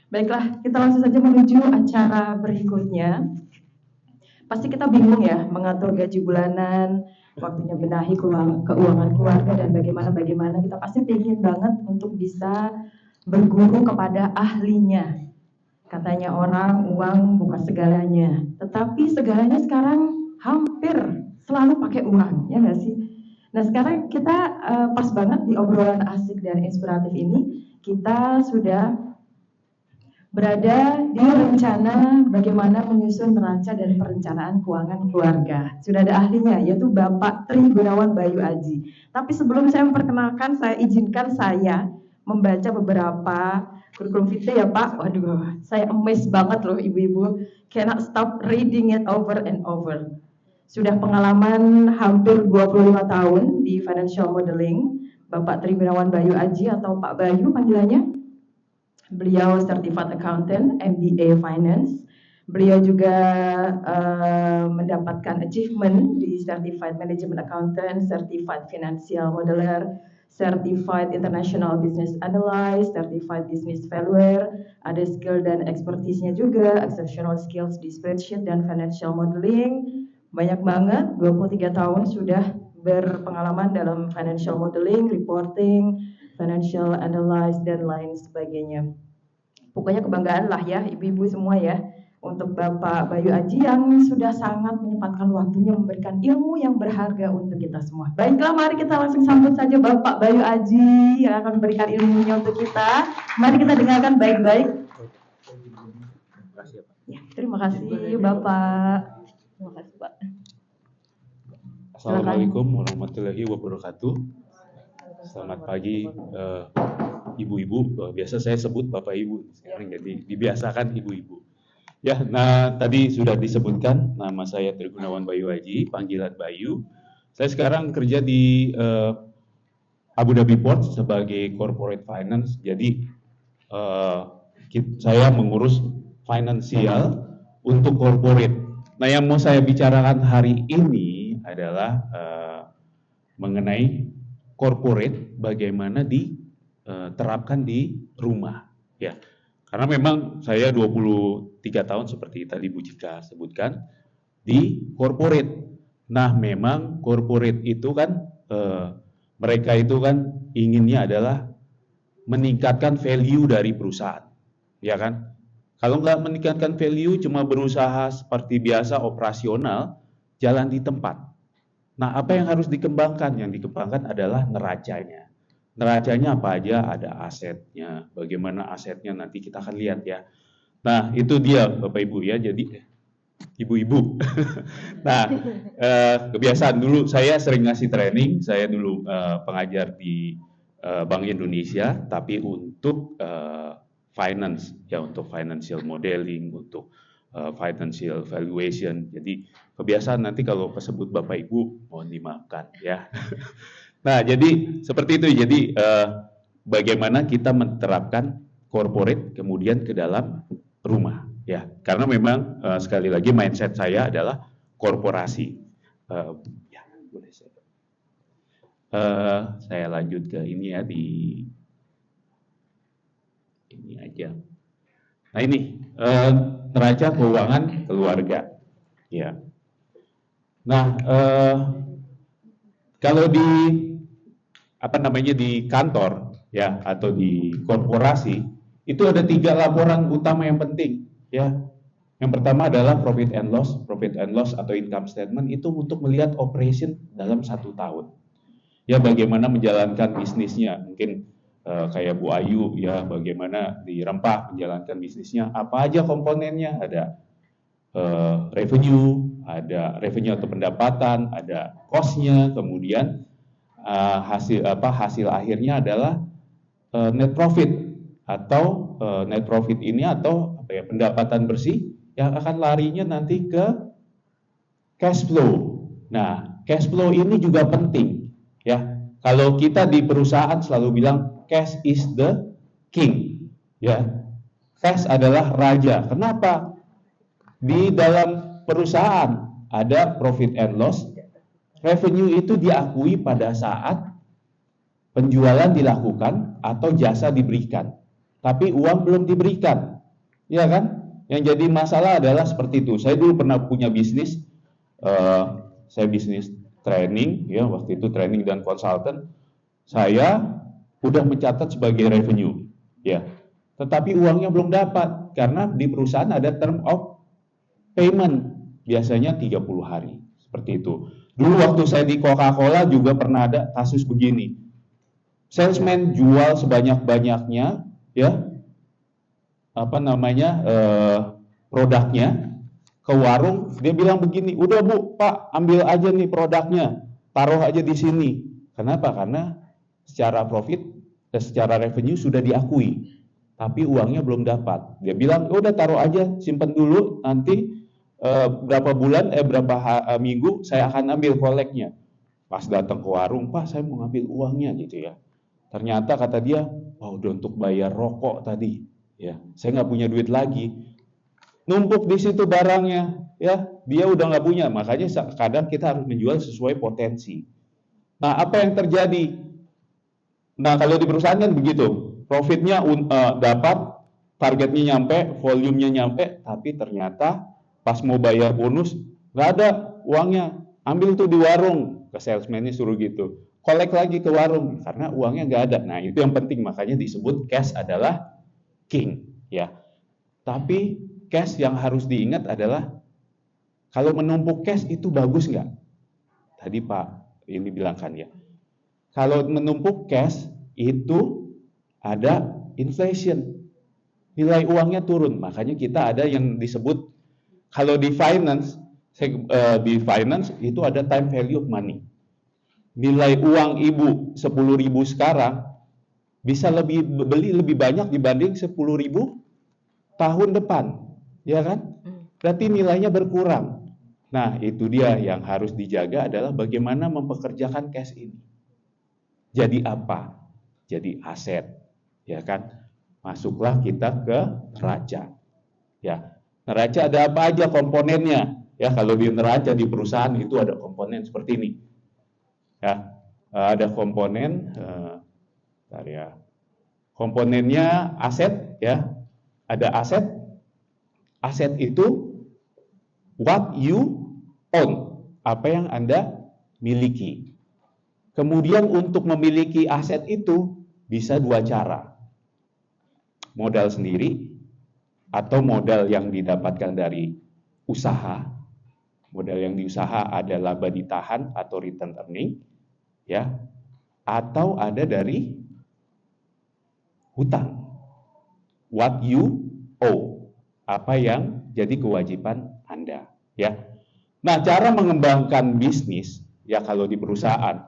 Baiklah, kita langsung saja menuju acara berikutnya. Pasti kita bingung ya mengatur gaji bulanan, waktunya benahi keuangan keluarga dan bagaimana kita pasti ingin banget untuk bisa berguru kepada ahlinya. Katanya orang uang bukan segalanya, tetapi segalanya sekarang hampir selalu pakai uang, ya nggak sih? Nah sekarang kita pas banget di obrolan asik dan inspiratif ini, kita sudah berada di rencana bagaimana menyusun neraca dan perencanaan keuangan keluarga. Sudah ada ahlinya, yaitu Bapak Tri Gunawan Bayu Aji. Tapi sebelum saya memperkenalkan, saya izinkan saya membaca beberapa kurikulum vitae ya Pak. Waduh, saya amazed banget loh ibu-ibu. Cannot stop reading it over and over. Sudah pengalaman hampir 25 tahun di financial modeling, Bapak Tri Gunawan Bayu Aji atau Pak Bayu panggilannya. Beliau Certified Accountant, MBA Finance. Beliau juga mendapatkan achievement di Certified Management Accountant, Certified Financial Modeler, Certified International Business Analyst, Certified Business Valuer. Ada skill dan expertise-nya juga, exceptional skills di spreadsheet dan financial modeling. Banyak banget, 23 tahun sudah berpengalaman dalam financial modeling, reporting, financial analysis dan lain sebagainya. Pokoknya kebanggaan lah ya ibu-ibu semua ya untuk Bapak Bayu Aji yang sudah sangat menyempatkan waktunya memberikan ilmu yang berharga untuk kita semua. Baiklah, mari kita langsung sambut saja Bapak Bayu Aji yang akan memberikan ilmunya untuk kita. Mari kita dengarkan baik-baik. Ya, terima kasih Bapak. Terima kasih Pak. Assalamualaikum warahmatullahi wabarakatuh. Selamat pagi ibu-ibu. Biasa saya sebut bapak ibu sekarang, jadi dibiasakan ibu-ibu. Ya, nah tadi sudah disebutkan nama saya Tri Gunawan Bayu Aji, panggilan Bayu. Saya sekarang kerja di Abu Dhabi Port sebagai corporate finance. Jadi saya mengurus finansial untuk corporate. Nah, yang mau saya bicarakan hari ini adalah mengenai corporate bagaimana diterapkan di rumah, ya. Karena memang saya 23 tahun seperti tadi Bu Jika sebutkan di corporate. Nah, memang corporate itu kan mereka itu kan inginnya adalah meningkatkan value dari perusahaan, ya kan? Kalau nggak meningkatkan value, cuma berusaha seperti biasa operasional, jalan di tempat. Nah, apa yang harus dikembangkan? Yang dikembangkan adalah neracanya. Neracanya apa aja? Ada asetnya. Bagaimana asetnya nanti kita akan lihat ya. Nah, itu dia Bapak Ibu ya. Jadi ibu-ibu. Nah, kebiasaan dulu saya sering ngasih training. Saya dulu pengajar di Bank Indonesia, tapi untuk finance ya, untuk financial modeling, untuk financial valuation. Jadi kebiasaan nanti kalau kesebut Bapak Ibu mohon dimaafkan ya. Nah, jadi seperti itu. Jadi bagaimana kita menerapkan corporate kemudian ke dalam rumah ya. Karena memang sekali lagi mindset saya adalah korporasi. Ya, boleh saya lanjut ke ini ya, di ini aja. Nah, ini neraca keuangan keluarga, ya. Nah, kalau di di kantor, ya, atau di korporasi itu ada 3 laporan utama yang penting, ya. Yang pertama adalah profit and loss atau income statement itu untuk melihat operation dalam 1 tahun. Ya, bagaimana menjalankan bisnisnya, mungkin kayak Bu Ayu ya, bagaimana di Rempah menjalankan bisnisnya, apa aja komponennya, ada revenue atau pendapatan, ada cost-nya, kemudian hasil akhirnya adalah net profit atau net profit ini atau pendapatan bersih yang akan larinya nanti ke cash flow. Nah, cash flow ini juga penting ya. Kalau kita di perusahaan selalu bilang cash is the king, ya. Cash adalah raja. Kenapa? Di dalam perusahaan ada profit and loss. Revenue itu diakui pada saat penjualan dilakukan atau jasa diberikan. Tapi uang belum diberikan. ya kan? Yang jadi masalah adalah seperti itu. Saya dulu pernah punya bisnis, saya bisnis training, ya waktu itu training dan konsultan. Saya udah mencatat sebagai revenue, ya. Tetapi uangnya belum dapat karena di perusahaan ada term of payment, biasanya 30 hari, seperti itu. Dulu waktu saya di Coca-Cola juga pernah ada kasus begini. Salesman jual sebanyak-banyaknya, ya, produknya ke warung, dia bilang begini, udah Bu, Pak, ambil aja nih produknya, taruh aja di sini. Kenapa? Karena secara profit, secara revenue sudah diakui, tapi uangnya belum dapat. Dia bilang, udah taruh aja, simpen dulu, nanti berapa bulan, minggu saya akan ambil koleknya. Pas datang ke warung, Pak, saya mau ngambil uangnya gitu ya. Ternyata kata dia, udah untuk bayar rokok tadi, ya, saya nggak punya duit lagi. Numpuk di situ barangnya, ya, dia udah nggak punya. Makanya kadang kita harus menjual sesuai potensi. Nah, apa yang terjadi? Nah, kalau di perusahaan kan begitu, profitnya dapat, targetnya nyampe, volumenya nyampe, tapi ternyata pas mau bayar bonus nggak ada uangnya. Ambil tuh di warung, ke salesman-nya suruh gitu. Kolek lagi ke warung karena uangnya nggak ada. Nah, itu yang penting, makanya disebut cash adalah king, ya. Tapi cash yang harus diingat adalah kalau menumpuk cash itu bagus nggak? Tadi Pak ini bilangkan ya. Kalau menumpuk cash itu ada inflation, nilai uangnya turun. Makanya kita ada yang disebut kalau di finance itu ada time value of money. Nilai uang ibu 10.000 sekarang bisa beli lebih banyak dibanding 10.000 tahun depan, ya kan? Berarti nilainya berkurang. Nah, itu dia yang harus dijaga adalah bagaimana mempekerjakan cash ini. Jadi apa? Jadi aset, ya kan? Masuklah kita ke neraca. Ya. Neraca ada apa aja komponennya? Ya, kalau di neraca di perusahaan itu ada komponen seperti ini. Ya, ada komponen komponennya aset, ya. Ada aset. Aset itu what you own, apa yang Anda miliki. Kemudian untuk memiliki aset itu bisa dua cara. Modal sendiri atau modal yang didapatkan dari usaha. Modal yang diusaha ada laba ditahan atau return earning, ya. Atau ada dari hutang. What you owe, apa yang jadi kewajiban Anda, ya. Nah, cara mengembangkan bisnis, ya, kalau di perusahaan,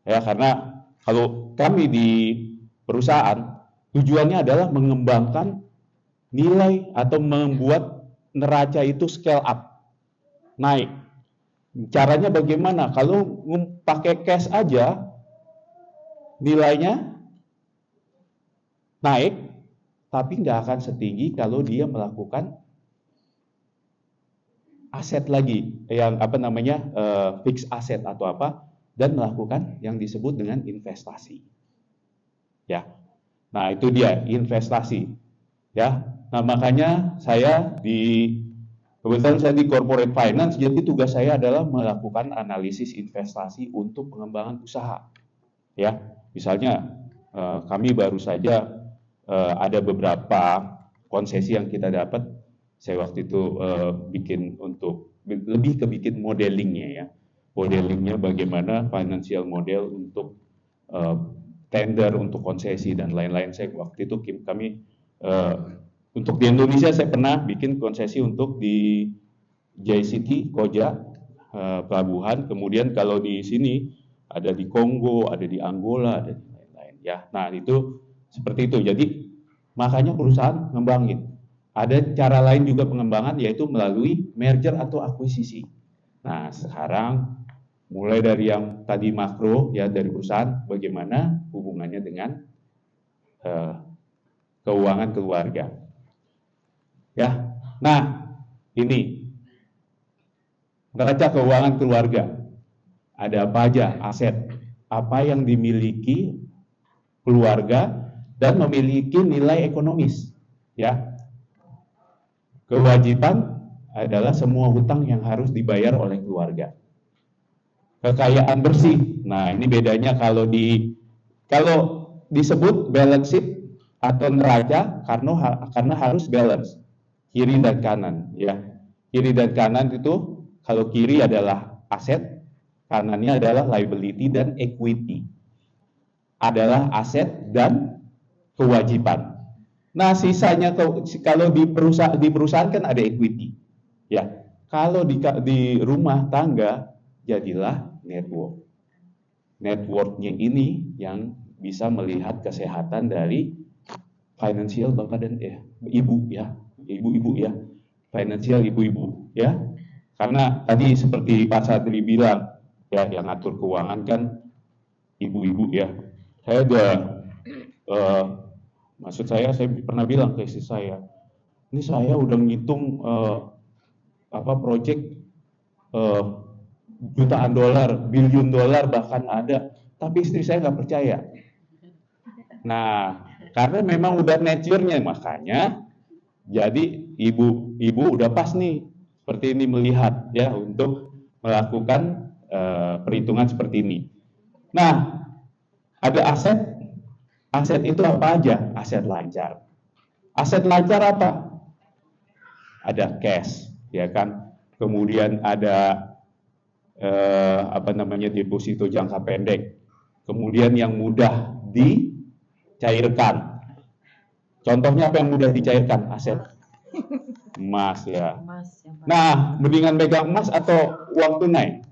ya, karena kalau kami di perusahaan tujuannya adalah mengembangkan nilai atau membuat neraca itu scale up, naik. Caranya bagaimana? Kalau pakai cash aja nilainya naik, tapi nggak akan setinggi kalau dia melakukan aset lagi, yang fixed asset atau apa, dan melakukan yang disebut dengan investasi, ya. Nah, itu dia investasi, ya. Nah, makanya kebetulan saya di corporate finance, jadi tugas saya adalah melakukan analisis investasi untuk pengembangan usaha, ya. Misalnya kami baru saja ada beberapa konsesi yang kita dapat. Saya waktu itu bikin modelingnya, ya. Modelingnya bagaimana financial model untuk tender, untuk konsesi dan lain-lain. Saya waktu itu kami untuk di Indonesia saya pernah bikin konsesi untuk di JCT, Koja, pelabuhan. Kemudian kalau di sini ada di Kongo, ada di Angola, ada di lain-lain, ya. Nah, itu seperti itu. Jadi makanya perusahaan ngembangin. Ada cara lain juga pengembangan, yaitu melalui merger atau akuisisi. Nah, sekarang mulai dari yang tadi makro, ya, dari perusahaan, bagaimana hubungannya dengan keuangan keluarga, ya. Nah, ini neraca keuangan keluarga. Ada apa aja aset, apa yang dimiliki keluarga dan memiliki nilai ekonomis, ya. Kewajiban adalah semua hutang yang harus dibayar oleh keluarga. Kekayaan bersih. Nah, ini bedanya kalau disebut balance sheet atau neraca karena harus balance kiri dan kanan, ya. Kiri dan kanan itu, kalau kiri adalah aset, kanannya adalah liability dan equity. Adalah aset dan kewajiban. Nah, sisanya kalau di perusahaan kan ada equity. Ya, kalau di rumah tangga jadilah network. Networknya ini yang bisa melihat kesehatan dari financial bapak dan ibu ya, ibu-ibu ya, financial ibu-ibu ya. Karena tadi seperti Pak Sadri bilang ya, yang ngatur keuangan kan ibu-ibu ya. Saya udah maksud saya pernah bilang ke istri saya, ini saya udah ngitung project jutaan dolar, billion dolar bahkan ada, tapi istri saya nggak percaya. Nah, karena memang udah nature-nya, makanya jadi ibu udah pas nih seperti ini melihat ya untuk melakukan perhitungan seperti ini. Nah, ada aset itu apa aja? Aset lancar. Aset lancar apa? Ada cash, ya kan? Kemudian ada deposito jangka pendek. Kemudian yang mudah dicairkan. Contohnya apa yang mudah dicairkan? Aset emas ya. Nah, mendingan megang emas atau uang tunai?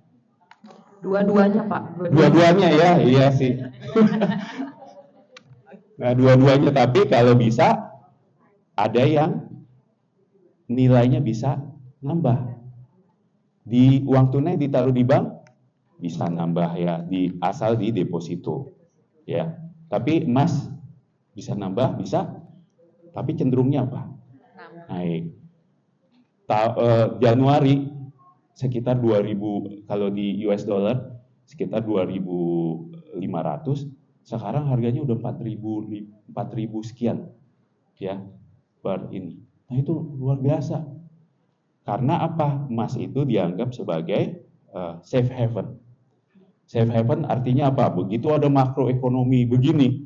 Dua-duanya, Pak. Dua-duanya ya, iya sih. Nah, dua-duanya, tapi kalau bisa ada yang nilainya bisa nambah. Di uang tunai ditaruh di bank bisa nambah ya, asal di deposito ya. Tapi emas bisa nambah, bisa, tapi cenderungnya apa? Naik. Januari sekitar 2000, kalau di US dollar sekitar 2.500, sekarang harganya udah 4.000 sekian ya per ini. Nah, itu luar biasa. Karena apa? Emas itu dianggap sebagai safe haven. Safe haven artinya apa? Begitu ada makroekonomi begini,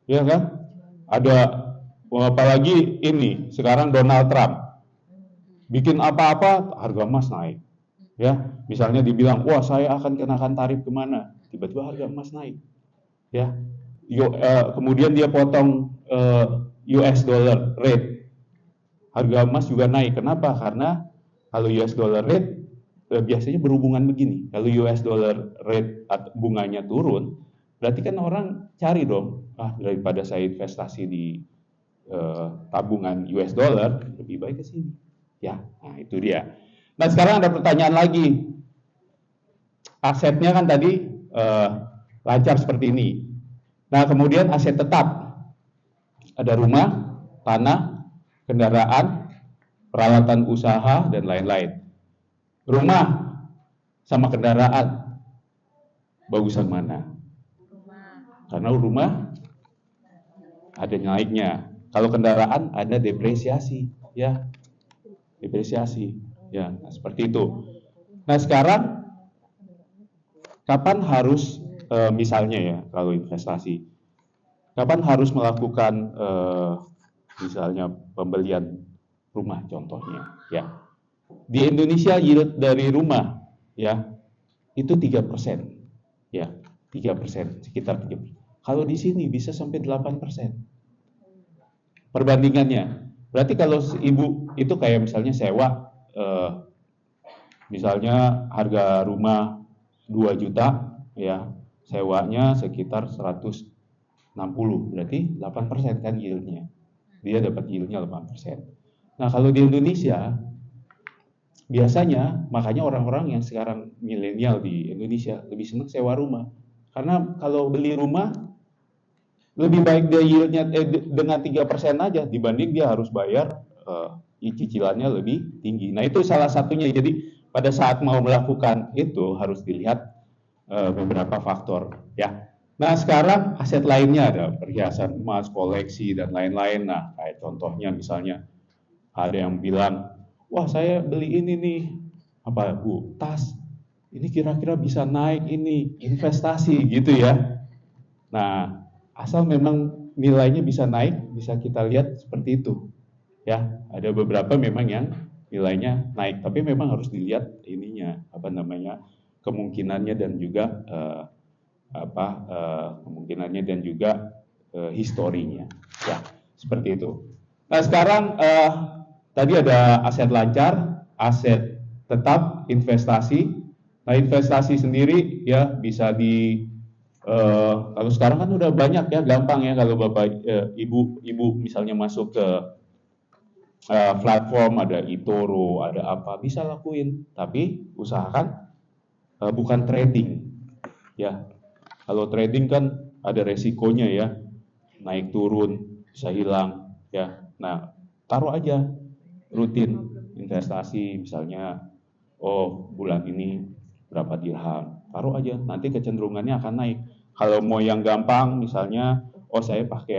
ya kan? Ada, apalagi ini sekarang Donald Trump bikin apa-apa harga emas naik. Ya, misalnya dibilang, wah saya akan kenakan tarif kemana? Tiba-tiba harga emas naik. Ya, kemudian dia potong US dollar rate. Harga emas juga naik. Kenapa? Karena kalau US dollar rate biasanya berhubungan begini. Kalau US dollar rate bunganya turun, berarti kan orang cari dong, daripada saya investasi di tabungan US dollar, lebih baik ke sini. Ya, nah itu dia. Nah, sekarang ada pertanyaan lagi. Asetnya kan tadi lancar seperti ini. Nah, kemudian aset tetap. Ada rumah, tanah, kendaraan, peralatan usaha, dan lain-lain. Rumah sama kendaraan, bagusan mana? Karena rumah ada naiknya. Kalau kendaraan ada depresiasi, ya. Depresiasi, ya. Nah, seperti itu. Nah, sekarang kapan harus misalnya ya, kalau investasi, kapan harus melakukan misalnya pembelian rumah contohnya, ya. Di Indonesia yield dari rumah ya itu 3%, ya 3%, sekitar 3%. Kalau di sini bisa sampai 8%. Perbandingannya, berarti kalau ibu itu kayak misalnya sewa, misalnya harga rumah 2 juta, ya sewanya sekitar 160, berarti 8% kan yieldnya. Dia dapat yieldnya 8%. Nah, kalau di Indonesia biasanya, makanya orang-orang yang sekarang milenial di Indonesia lebih senang sewa rumah. Karena kalau beli rumah, lebih baik dia yieldnya dengan 3% aja, dibanding dia harus bayar cicilannya lebih tinggi. Nah, itu salah satunya. Jadi, pada saat mau melakukan itu, harus dilihat beberapa faktor. Ya. Nah, sekarang aset lainnya ada perhiasan emas, koleksi, dan lain-lain. Nah, kayak contohnya misalnya Ada yang bilang, wah saya beli ini nih, apa Bu, tas, ini kira-kira bisa naik ini, investasi gitu ya. Nah, asal memang nilainya bisa naik, bisa kita lihat seperti itu. Ya, ada beberapa memang yang nilainya naik, tapi memang harus dilihat ininya, apa namanya, kemungkinannya dan juga kemungkinannya dan juga historinya. Ya, seperti itu. Nah, sekarang tadi ada aset lancar, aset tetap, investasi. Nah, investasi sendiri ya bisa kalau sekarang kan udah banyak ya, gampang ya kalau Bapak Ibu misalnya masuk ke platform, ada eToro, ada apa, bisa lakuin. Tapi usahakan bukan trading. Ya, kalau trading kan ada resikonya ya, naik turun, bisa hilang ya. Nah, taruh aja rutin investasi, misalnya bulan ini berapa dirham, taruh aja, nanti kecenderungannya akan naik. Kalau mau yang gampang, misalnya saya pakai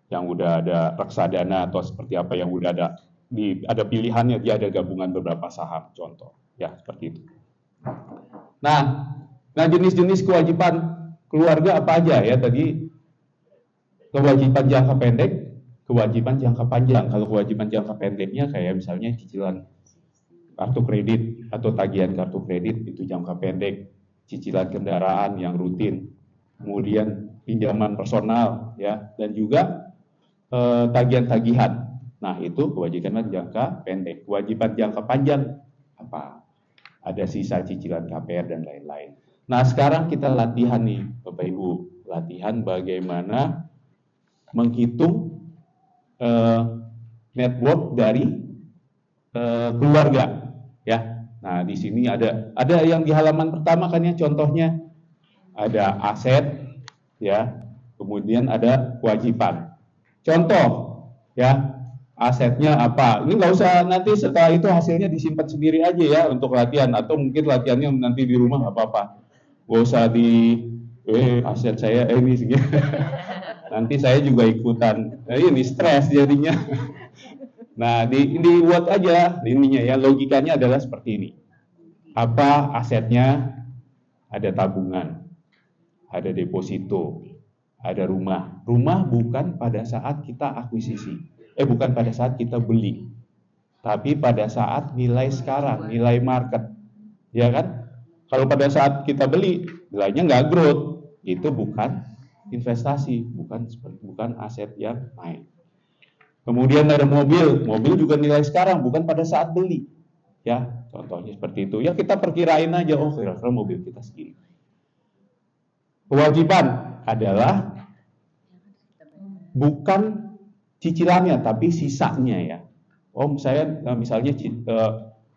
yang udah ada reksadana atau seperti apa, yang udah ada pilihannya, dia ada gabungan beberapa saham, contoh ya, seperti itu. Nah jenis-jenis kewajiban keluarga apa aja ya tadi? Kewajiban jangka pendek, kewajiban jangka panjang. Kalau kewajiban jangka pendeknya kayak misalnya cicilan kartu kredit atau tagihan kartu kredit, itu jangka pendek. Cicilan kendaraan yang rutin, kemudian pinjaman personal ya, dan juga tagihan-tagihan. Nah, itu kewajiban jangka pendek. Kewajiban jangka panjang apa? Ada sisa cicilan KPR dan lain-lain. Nah, sekarang kita latihan nih, Bapak Ibu, latihan bagaimana menghitung net worth dari keluarga, ya. Nah, di sini ada yang di halaman pertama kan ya, contohnya ada aset, ya, kemudian ada kewajiban. Contoh, ya, asetnya apa? Ini nggak usah nanti setelah itu hasilnya disimpan sendiri aja ya untuk latihan, atau mungkin latihannya nanti di rumah nggak apa-apa. Nggak usah aset saya ini nanti saya juga ikutan. Nah, ini stres jadinya. Nah, di Word aja ininya ya, logikanya adalah seperti ini. Apa asetnya? Ada tabungan, ada deposito, ada rumah. Rumah bukan pada saat kita akuisisi. Bukan pada saat kita beli. Tapi pada saat nilai sekarang, nilai market. Ya kan? Kalau pada saat kita beli, nilainya nggak growth, itu bukan investasi, bukan aset yang naik. Kemudian ada mobil juga nilai sekarang, bukan pada saat beli. Ya, contohnya seperti itu. Ya kita perkirain aja, kira-kira mobil kita segini. Kewajiban adalah bukan cicilannya, tapi sisanya ya. Saya misalnya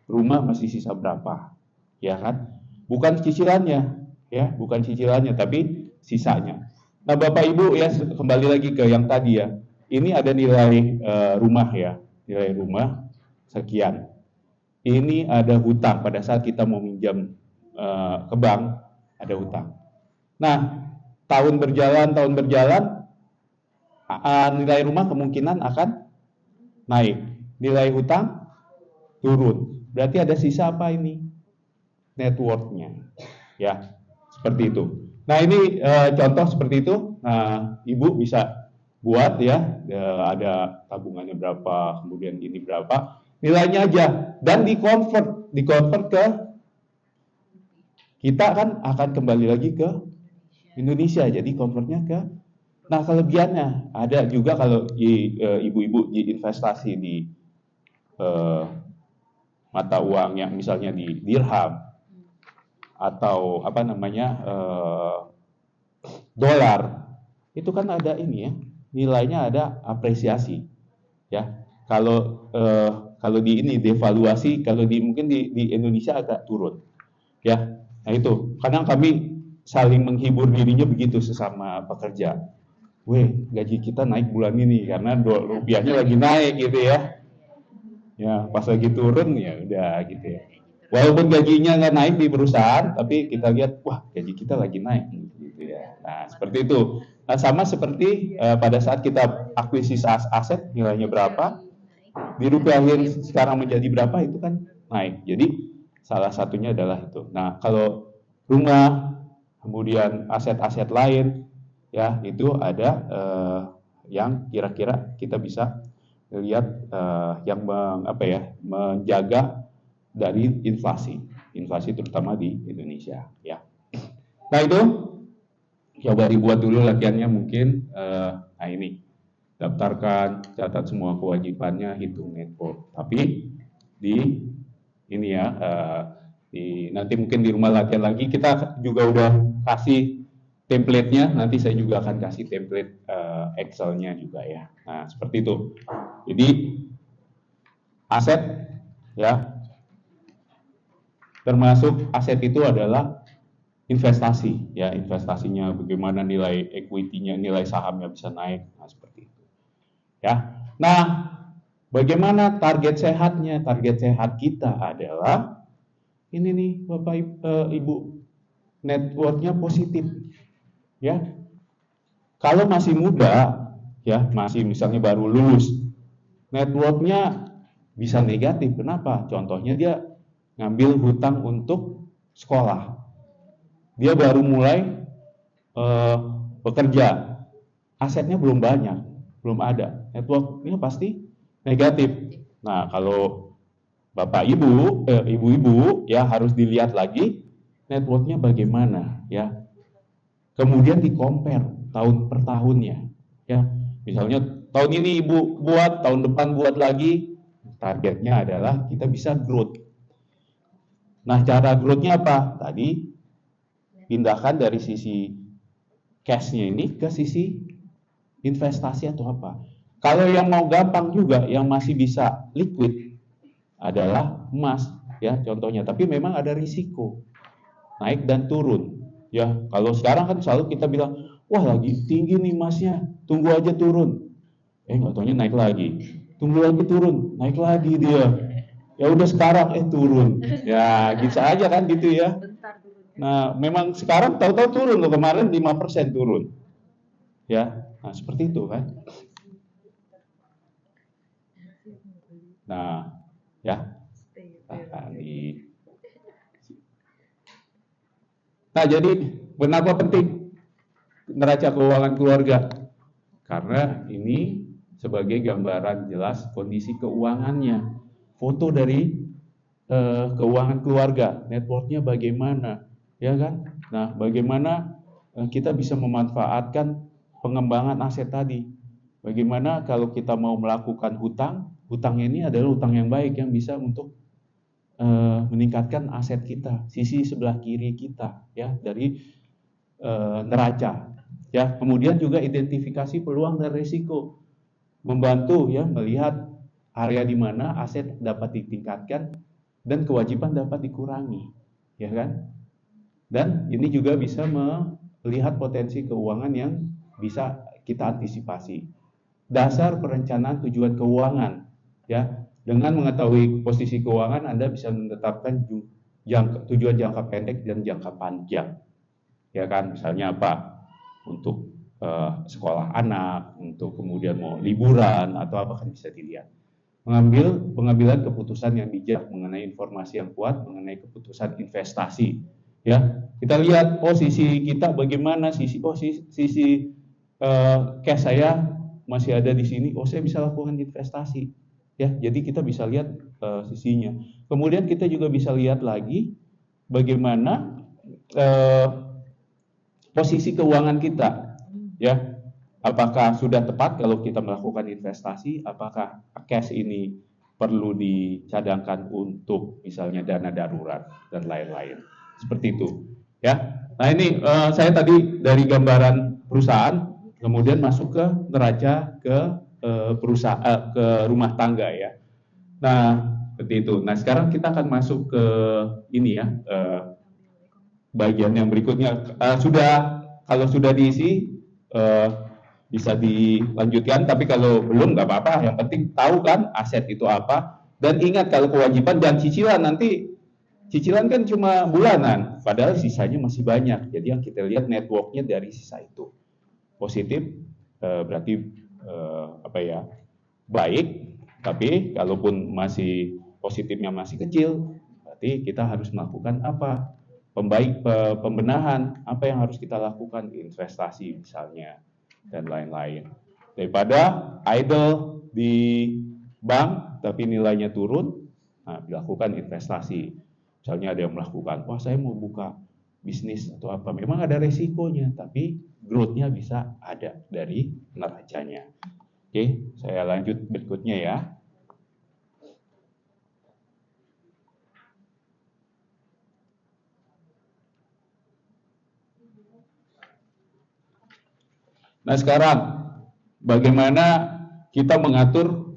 rumah masih sisa berapa, ya kan? Bukan cicilannya, ya, bukan cicilannya, tapi sisanya. Nah, Bapak Ibu ya, kembali lagi ke yang tadi ya. Ini ada nilai rumah ya, nilai rumah sekian. Ini ada hutang pada saat kita mau minjam ke bank, ada hutang. Nah, tahun berjalan, nilai rumah kemungkinan akan naik, nilai hutang turun. Berarti ada sisa apa ini? Net worth-nya, ya, seperti itu. Nah, ini contoh seperti itu. Nah, Ibu bisa buat ya, ada tabungannya berapa, kemudian ini berapa, nilainya aja, dan dikonvert ke kita kan akan kembali lagi ke Indonesia, jadi konvertnya ke. Nah, kelebihannya ada juga kalau ibu-ibu investasi di mata uang yang misalnya di dirham atau apa namanya dolar, itu kan ada ini ya, nilainya ada apresiasi ya. Kalau di ini devaluasi, kalau mungkin di Indonesia agak turun ya. Nah, itu kadang kami saling menghibur dirinya begitu sesama pekerja. Gaji kita naik bulan ini karena rupiahnya lagi naik gitu ya. Ya, pas lagi turun ya udah gitu ya. Walaupun gajinya nggak naik di perusahaan, tapi kita lihat, gaji kita lagi naik gitu ya. Nah, seperti itu. sama seperti pada saat kita akuisisi aset nilainya berapa, di rupiah sekarang menjadi berapa itu kan naik. Jadi salah satunya adalah itu. Nah, kalau rumah, kemudian aset-aset lain, ya itu ada yang kira-kira kita bisa lihat yang menjaga dari inflasi terutama di Indonesia. Ya. Nah itu coba dibuat dulu latihannya mungkin. Nah ini daftarkan, catat semua kewajibannya, hitung net worth. Tapi di ini ya, nanti mungkin di rumah latihan lagi kita juga udah kasih template-nya. Nanti saya juga akan kasih template Excel-nya juga ya. Nah seperti itu. Jadi aset ya, termasuk aset itu adalah investasi ya, investasinya bagaimana nilai equity-nya, nilai sahamnya bisa naik. Nah seperti itu. Ya. Nah, bagaimana target sehatnya? Target sehat kita adalah ini nih, Bapak Ibu, net worth-nya positif. Ya. Kalau masih muda, ya, masih misalnya baru lulus, net worth-nya bisa negatif. Kenapa? Contohnya dia ngambil hutang untuk sekolah. Dia baru mulai bekerja. Asetnya belum banyak. Belum ada, network-nya pasti negatif. Nah, kalau Bapak Ibu, Ibu-ibu ya harus dilihat lagi network-nya bagaimana ya. Kemudian di-compare tahun per tahunnya ya. Misalnya tahun ini Ibu buat, tahun depan buat lagi. Targetnya adalah kita bisa growth. Nah, cara growth-nya apa? Tadi pindahkan dari sisi cash-nya ini ke sisi investasi atau apa. Kalau yang mau gampang juga, yang masih bisa liquid adalah emas, ya contohnya. Tapi memang ada risiko naik dan turun. Ya, kalau sekarang kan selalu kita bilang, wah lagi tinggi nih emasnya, tunggu aja turun. Nggak taunya naik lagi, tunggu lagi turun, naik lagi dia. Ya udah sekarang turun. Ya bisa aja kan gitu ya. Nah, memang sekarang tahu-tahu turun loh, kemarin 5% turun. Ya. Nah, seperti itu kan. Nah, ya. Nah, jadi kenapa penting neraca keuangan keluarga? Karena ini sebagai gambaran jelas kondisi keuangannya. Foto dari keuangan keluarga, net worth-nya bagaimana, ya kan? Nah, bagaimana kita bisa memanfaatkan pengembangan aset tadi. Bagaimana kalau kita mau melakukan hutang ini adalah hutang yang baik yang bisa untuk meningkatkan aset kita, sisi sebelah kiri kita ya dari neraca. Ya, kemudian juga identifikasi peluang dan risiko. Membantu ya melihat area di mana aset dapat ditingkatkan dan kewajiban dapat dikurangi, ya kan? Dan ini juga bisa melihat potensi keuangan yang bisa kita antisipasi. Dasar perencanaan tujuan keuangan, ya. Dengan mengetahui posisi keuangan, Anda bisa menetapkan tujuan jangka pendek dan jangka panjang, ya kan? Misalnya apa? Untuk sekolah anak, untuk kemudian mau liburan atau apa kan bisa dilihat. Pengambilan keputusan yang bijak mengenai informasi yang kuat, mengenai keputusan investasi, ya. Kita lihat sisi kita bagaimana, sisi cash saya masih ada di sini, saya bisa lakukan investasi, ya. Jadi kita bisa lihat sisinya. Kemudian kita juga bisa lihat lagi bagaimana posisi keuangan kita, ya. Apakah sudah tepat kalau kita melakukan investasi? Apakah cash ini perlu dicadangkan untuk misalnya dana darurat dan lain-lain, seperti itu, ya. Nah ini saya tadi dari gambaran perusahaan. Kemudian masuk ke neraca ke perusahaan ke rumah tangga ya. Nah seperti itu. Nah sekarang kita akan masuk ke ini ya bagian yang berikutnya. Kalau sudah diisi bisa dilanjutkan. Tapi kalau belum nggak apa-apa. Yang penting tahu kan aset itu apa. Dan ingat kalau kewajiban dan cicilan nanti cicilan kan cuma bulanan. Padahal sisanya masih banyak. Jadi yang kita lihat networknya dari sisa itu. positif berarti baik, tapi kalaupun masih positifnya masih kecil, berarti kita harus melakukan apa? Pembenahan, apa yang harus kita lakukan? Investasi misalnya, dan lain-lain. Daripada idle di bank, tapi nilainya turun, nah, dilakukan investasi. Misalnya ada yang melakukan, wah saya mau buka bisnis atau apa, memang ada resikonya, tapi growth-nya bisa ada dari neracanya. Oke, saya lanjut berikutnya ya. Nah sekarang, bagaimana kita mengatur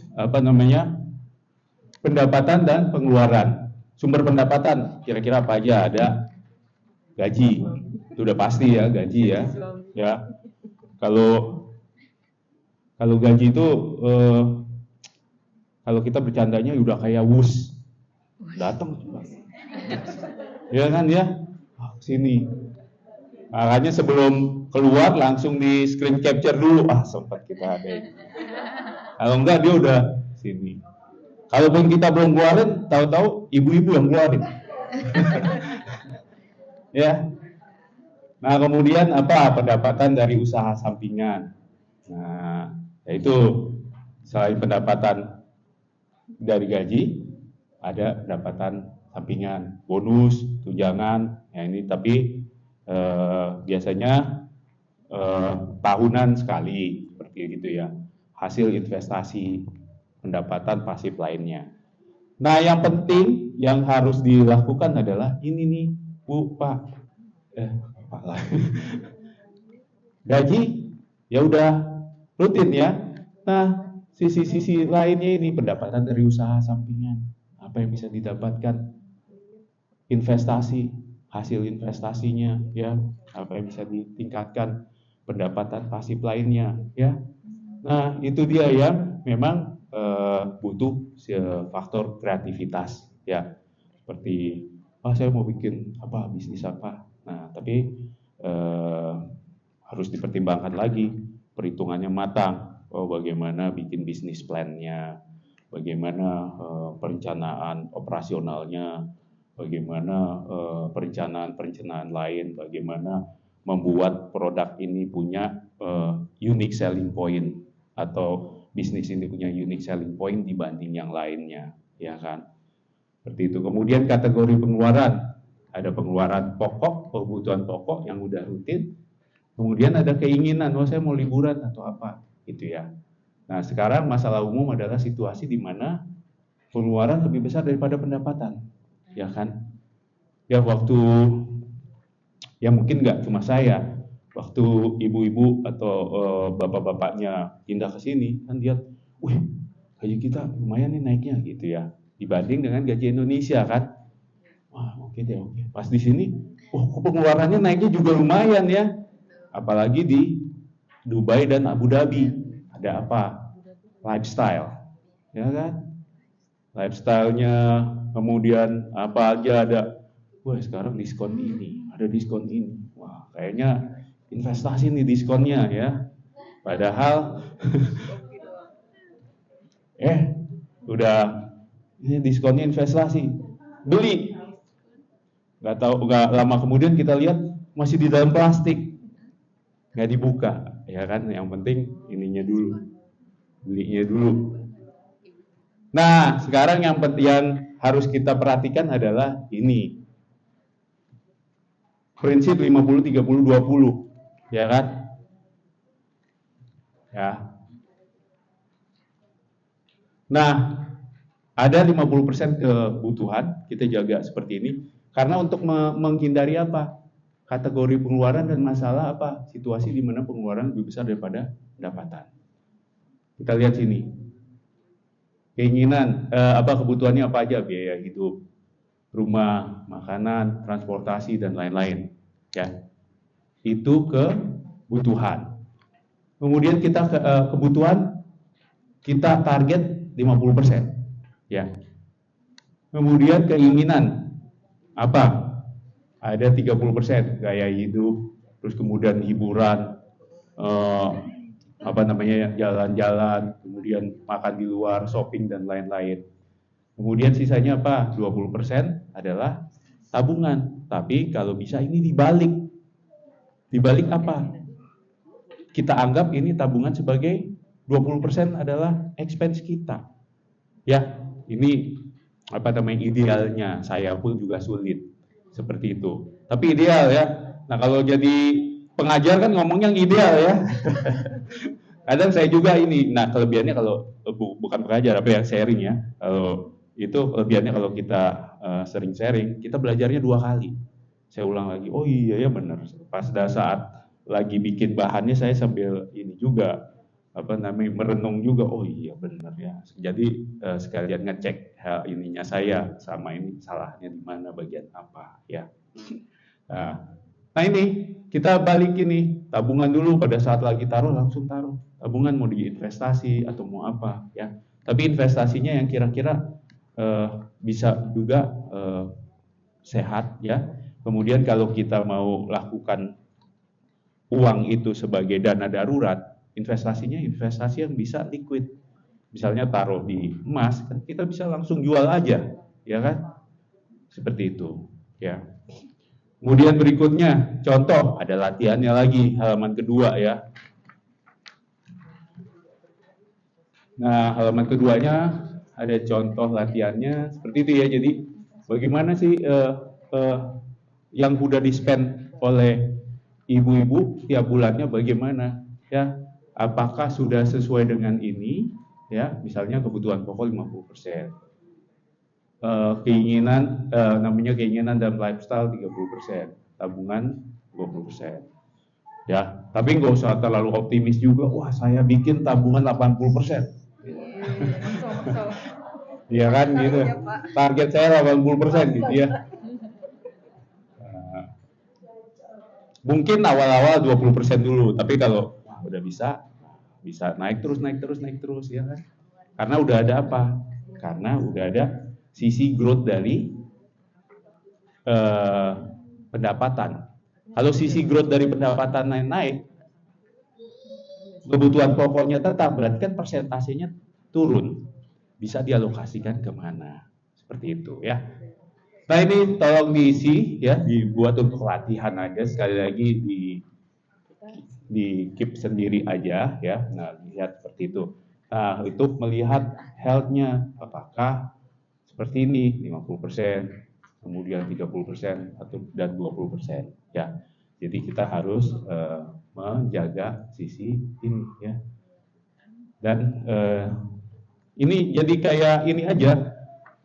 pendapatan dan pengeluaran. Sumber pendapatan kira-kira apa aja? Ada gaji, itu udah pasti ya, gaji ya. Ya, kalau gaji itu kalau kita bercandanya udah kayak wus, datang, ya kan ya, sini. Makanya sebelum keluar langsung di screen capture dulu, sempat kita ada ini. Kalau enggak dia udah sini. Kalaupun kita belum keluarin, tahu-tahu ibu-ibu yang keluarin. Ya. Nah kemudian apa? Pendapatan dari usaha sampingan. Nah, yaitu selain pendapatan dari gaji, ada pendapatan sampingan, bonus, tunjangan. Ya ini tapi biasanya tahunan sekali seperti itu ya. Hasil investasi, pendapatan pasif lainnya. Nah, yang penting yang harus dilakukan adalah ini nih, Bu, Pak. Pak lah. Gaji ya udah rutin ya. Nah, sisi-sisi lainnya ini pendapatan dari usaha sampingan. Apa yang bisa didapatkan? Investasi, hasil investasinya ya, apa yang bisa ditingkatkan, pendapatan pasif lainnya ya. Nah, itu dia yang memang butuh faktor kreativitas ya. Seperti saya mau bikin apa, bisnis apa. Nah, tapi harus dipertimbangkan lagi, perhitungannya matang. Bagaimana bikin bisnis plan-nya, bagaimana perencanaan operasionalnya, bagaimana perencanaan lain, bagaimana membuat produk ini punya unique selling point atau bisnis ini punya unique selling point dibanding yang lainnya, ya kan? Seperti itu. Kemudian kategori pengeluaran, ada pengeluaran pokok, kebutuhan pokok yang udah rutin. Kemudian ada keinginan, saya mau liburan atau apa, gitu ya. Nah, sekarang masalah umum adalah situasi di mana pengeluaran lebih besar daripada pendapatan. Ya kan, ya waktu ya mungkin nggak cuma saya, waktu ibu-ibu atau bapak-bapaknya pindah ke sini kan dia, gaji kita lumayan nih naiknya gitu ya, dibanding dengan gaji Indonesia kan, oke deh, oke. Pas di sini, pengeluarannya naiknya juga lumayan ya, apalagi di Dubai dan Abu Dhabi, ada apa? Lifestyle, ya kan? Lifestyle-nya, kemudian apa aja ada, sekarang diskon ini, ada diskon ini, kayaknya investasi nih diskonnya ya, padahal udah ini diskonnya investasi, beli, nggak lama kemudian kita lihat masih di dalam plastik, nggak dibuka, ya kan? Yang penting ininya dulu, belinya dulu. Nah, sekarang yang harus kita perhatikan adalah ini. Prinsip 50-30-20, ya kan? Ya. Nah, ada 50% kebutuhan, kita jaga seperti ini. Karena untuk menghindari apa? Kategori pengeluaran dan masalah apa? Situasi di mana pengeluaran lebih besar daripada pendapatan. Kita lihat sini. Keinginan, kebutuhannya apa aja, biaya hidup, rumah, makanan, transportasi, dan lain-lain. Ya, itu kebutuhan. Kemudian kita kebutuhan, kita target 50%. Ya. Kemudian keinginan, apa? Ada 30%, gaya hidup, terus kemudian hiburan, eh, jalan-jalan, kemudian makan di luar, shopping dan lain-lain. Kemudian sisanya apa? 20% adalah tabungan. Tapi kalau bisa ini dibalik. Dibalik apa? Kita anggap ini tabungan sebagai 20% adalah expense kita. Ya, ini idealnya. Saya pun juga sulit seperti itu. Tapi ideal ya. Nah, kalau jadi pengajar kan ngomong yang ideal ya. Kadang saya juga ini. Nah, kelebihannya kalau bukan pengajar, apa yang sharing ya. Kalau itu kelebihannya kalau kita sering sharing, kita belajarnya 2 kali. Saya ulang lagi. Oh iya ya benar. Pas saat lagi bikin bahannya saya sambil ini juga merenung juga. Oh iya benar ya. Jadi sekalian ngecek hal ininya saya sama ini salahnya di mana, bagian apa ya. Nah ini kita balik ini, tabungan dulu pada saat lagi taruh langsung taruh. Tabungan mau diinvestasi atau mau apa ya. Tapi investasinya yang kira-kira bisa juga sehat ya. Kemudian kalau kita mau lakukan uang itu sebagai dana darurat, investasinya investasi yang bisa liquid. Misalnya taruh di emas, kan kita bisa langsung jual aja, ya kan? Seperti itu, ya. Kemudian berikutnya, contoh, ada latihannya lagi, halaman kedua ya. Nah, halaman keduanya ada contoh latihannya seperti itu ya. Jadi, bagaimana sih yang udah di-spend oleh ibu-ibu tiap bulannya bagaimana ya, apakah sudah sesuai dengan ini ya, misalnya kebutuhan pokok 50%, keinginan dan lifestyle 30%, tabungan 20%. Ya, tapi nggak usah terlalu optimis juga, wah saya bikin tabungan 80%. Iya kan gitu. Target saya 80% gitu ya. Mungkin awal-awal 20% dulu, tapi kalau udah bisa naik terus ya kan. Karena udah ada apa? Karena udah ada sisi growth dari pendapatan. Kalau sisi growth dari pendapatan naik, kebutuhan pokoknya tetap, berarti kan persentasenya turun, bisa dialokasikan kemana, seperti itu ya. Nah ini tolong diisi ya, dibuat untuk latihan aja, sekali lagi di keep sendiri aja ya. Nah lihat seperti itu. Nah itu melihat health-nya, apakah seperti ini 50%, kemudian 30% dan 20% ya. Jadi kita harus menjaga sisi ini ya. Dan ini jadi kayak ini aja,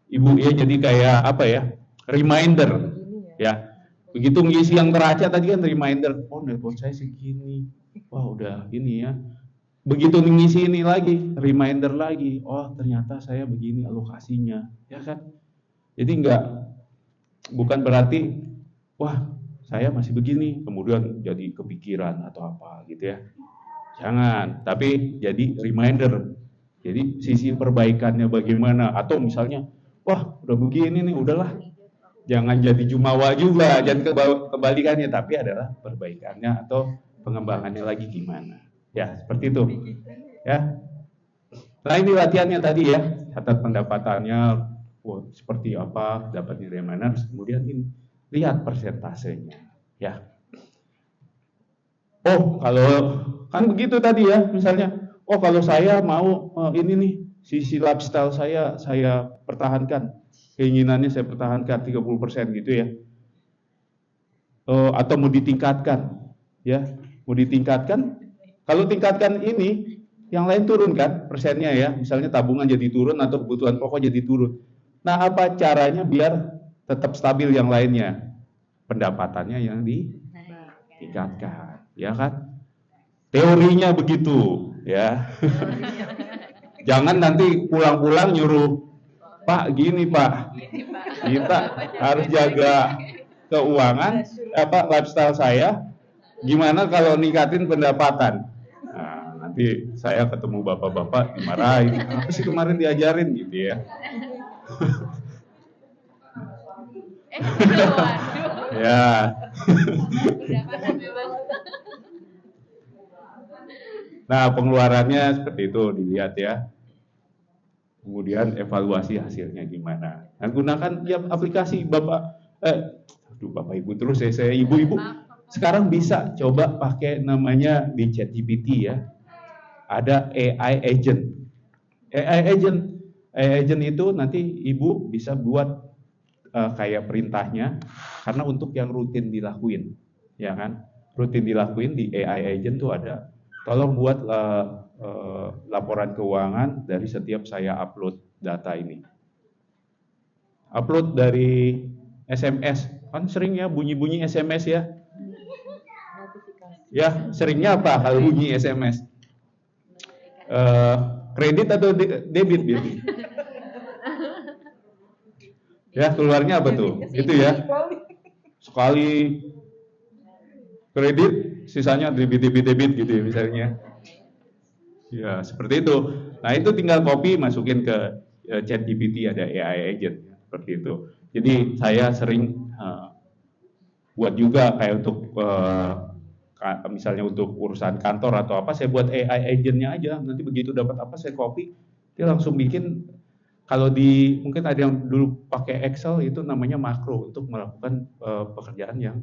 Ibu ya, jadi kayak apa ya? Reminder ya. Begitu ngisi yang neraca tadi kan reminder, oh network saya segini, wah udah ini ya. Begitu ngisi ini lagi, reminder lagi, oh ternyata saya begini alokasinya, ya kan? Jadi bukan berarti, wah saya masih begini, kemudian jadi kepikiran atau apa gitu ya. Jangan, tapi jadi reminder. Jadi sisi perbaikannya bagaimana, atau misalnya, wah udah begini nih, udahlah. Jangan jadi jumawa juga, jangan kebalikannya, tapi adalah perbaikannya atau pengembangannya lagi gimana. Ya, seperti itu. Ya. Nah, ini latihannya tadi ya, catat pendapatannya seperti apa, dapatnya dari mana, kemudian ini lihat persentasenya, ya. Oh, kalau kan begitu tadi ya, misalnya, oh kalau saya mau ini nih, sisi lifestyle saya pertahankan. Keinginannya saya pertahankan 30% gitu ya. Atau mau ditingkatkan ya, mau ditingkatkan. Kalau tingkatkan ini, yang lain turun kan persennya ya, misalnya tabungan jadi turun atau kebutuhan pokok jadi turun. Nah apa caranya biar tetap stabil yang lainnya? Pendapatannya yang ditingkatkan, ya kan? Teorinya begitu ya. Jangan nanti pulang-pulang nyuruh, Pak, gini Pak, kita harus jaga keuangan, lifestyle saya, gimana kalau ningkatin pendapatan? Nah, nanti saya ketemu bapak-bapak dimarahin, apa sih kemarin diajarin gitu ya. Ya. Nah, pengeluarannya seperti itu dilihat ya. Kemudian evaluasi hasilnya gimana. Nah, gunakan ya aplikasi Bapak Ibu terus ya, saya ibu-ibu. Sekarang bisa coba pakai namanya di ChatGPT ya. Ada AI agent. AI agent. AI agent itu nanti ibu bisa buat kayak perintahnya, karena untuk yang rutin dilakuin, ya kan? Rutin dilakuin di AI agent tuh ada. Tolong buat laporan keuangan dari setiap saya upload data ini. Upload dari SMS, kan sering ya bunyi-bunyi SMS ya. Ya, seringnya apa kalau bunyi SMS? Kredit atau debit biasanya? Ya, keluarnya apa tuh? Itu ya. Sekali kredit, sisanya debit gitu ya misalnya. Ya, seperti itu. Nah, itu tinggal copy, masukin ke ChatGPT, ada AI agent, seperti itu. Jadi, saya sering buat juga kayak untuk misalnya untuk urusan kantor atau apa, saya buat AI agentnya aja. Nanti begitu dapat apa, saya copy, dia langsung bikin. Kalau mungkin ada yang dulu pakai Excel, itu namanya makro untuk melakukan pekerjaan yang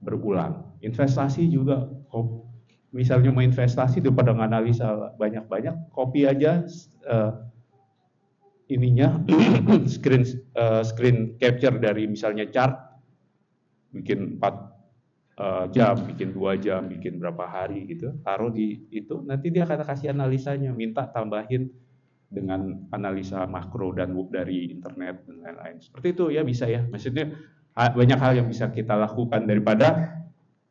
berulang. Investasi juga, misalnya mau investasi daripada nganalisa banyak-banyak, copy aja ininya screen capture dari misalnya chart, bikin 4 jam, bikin 2 jam, bikin berapa hari gitu, taruh di itu, nanti dia akan kasih analisanya, minta tambahin dengan analisa makro dan dari internet dan lain-lain. Seperti itu ya, bisa ya. Maksudnya banyak hal yang bisa kita lakukan daripada,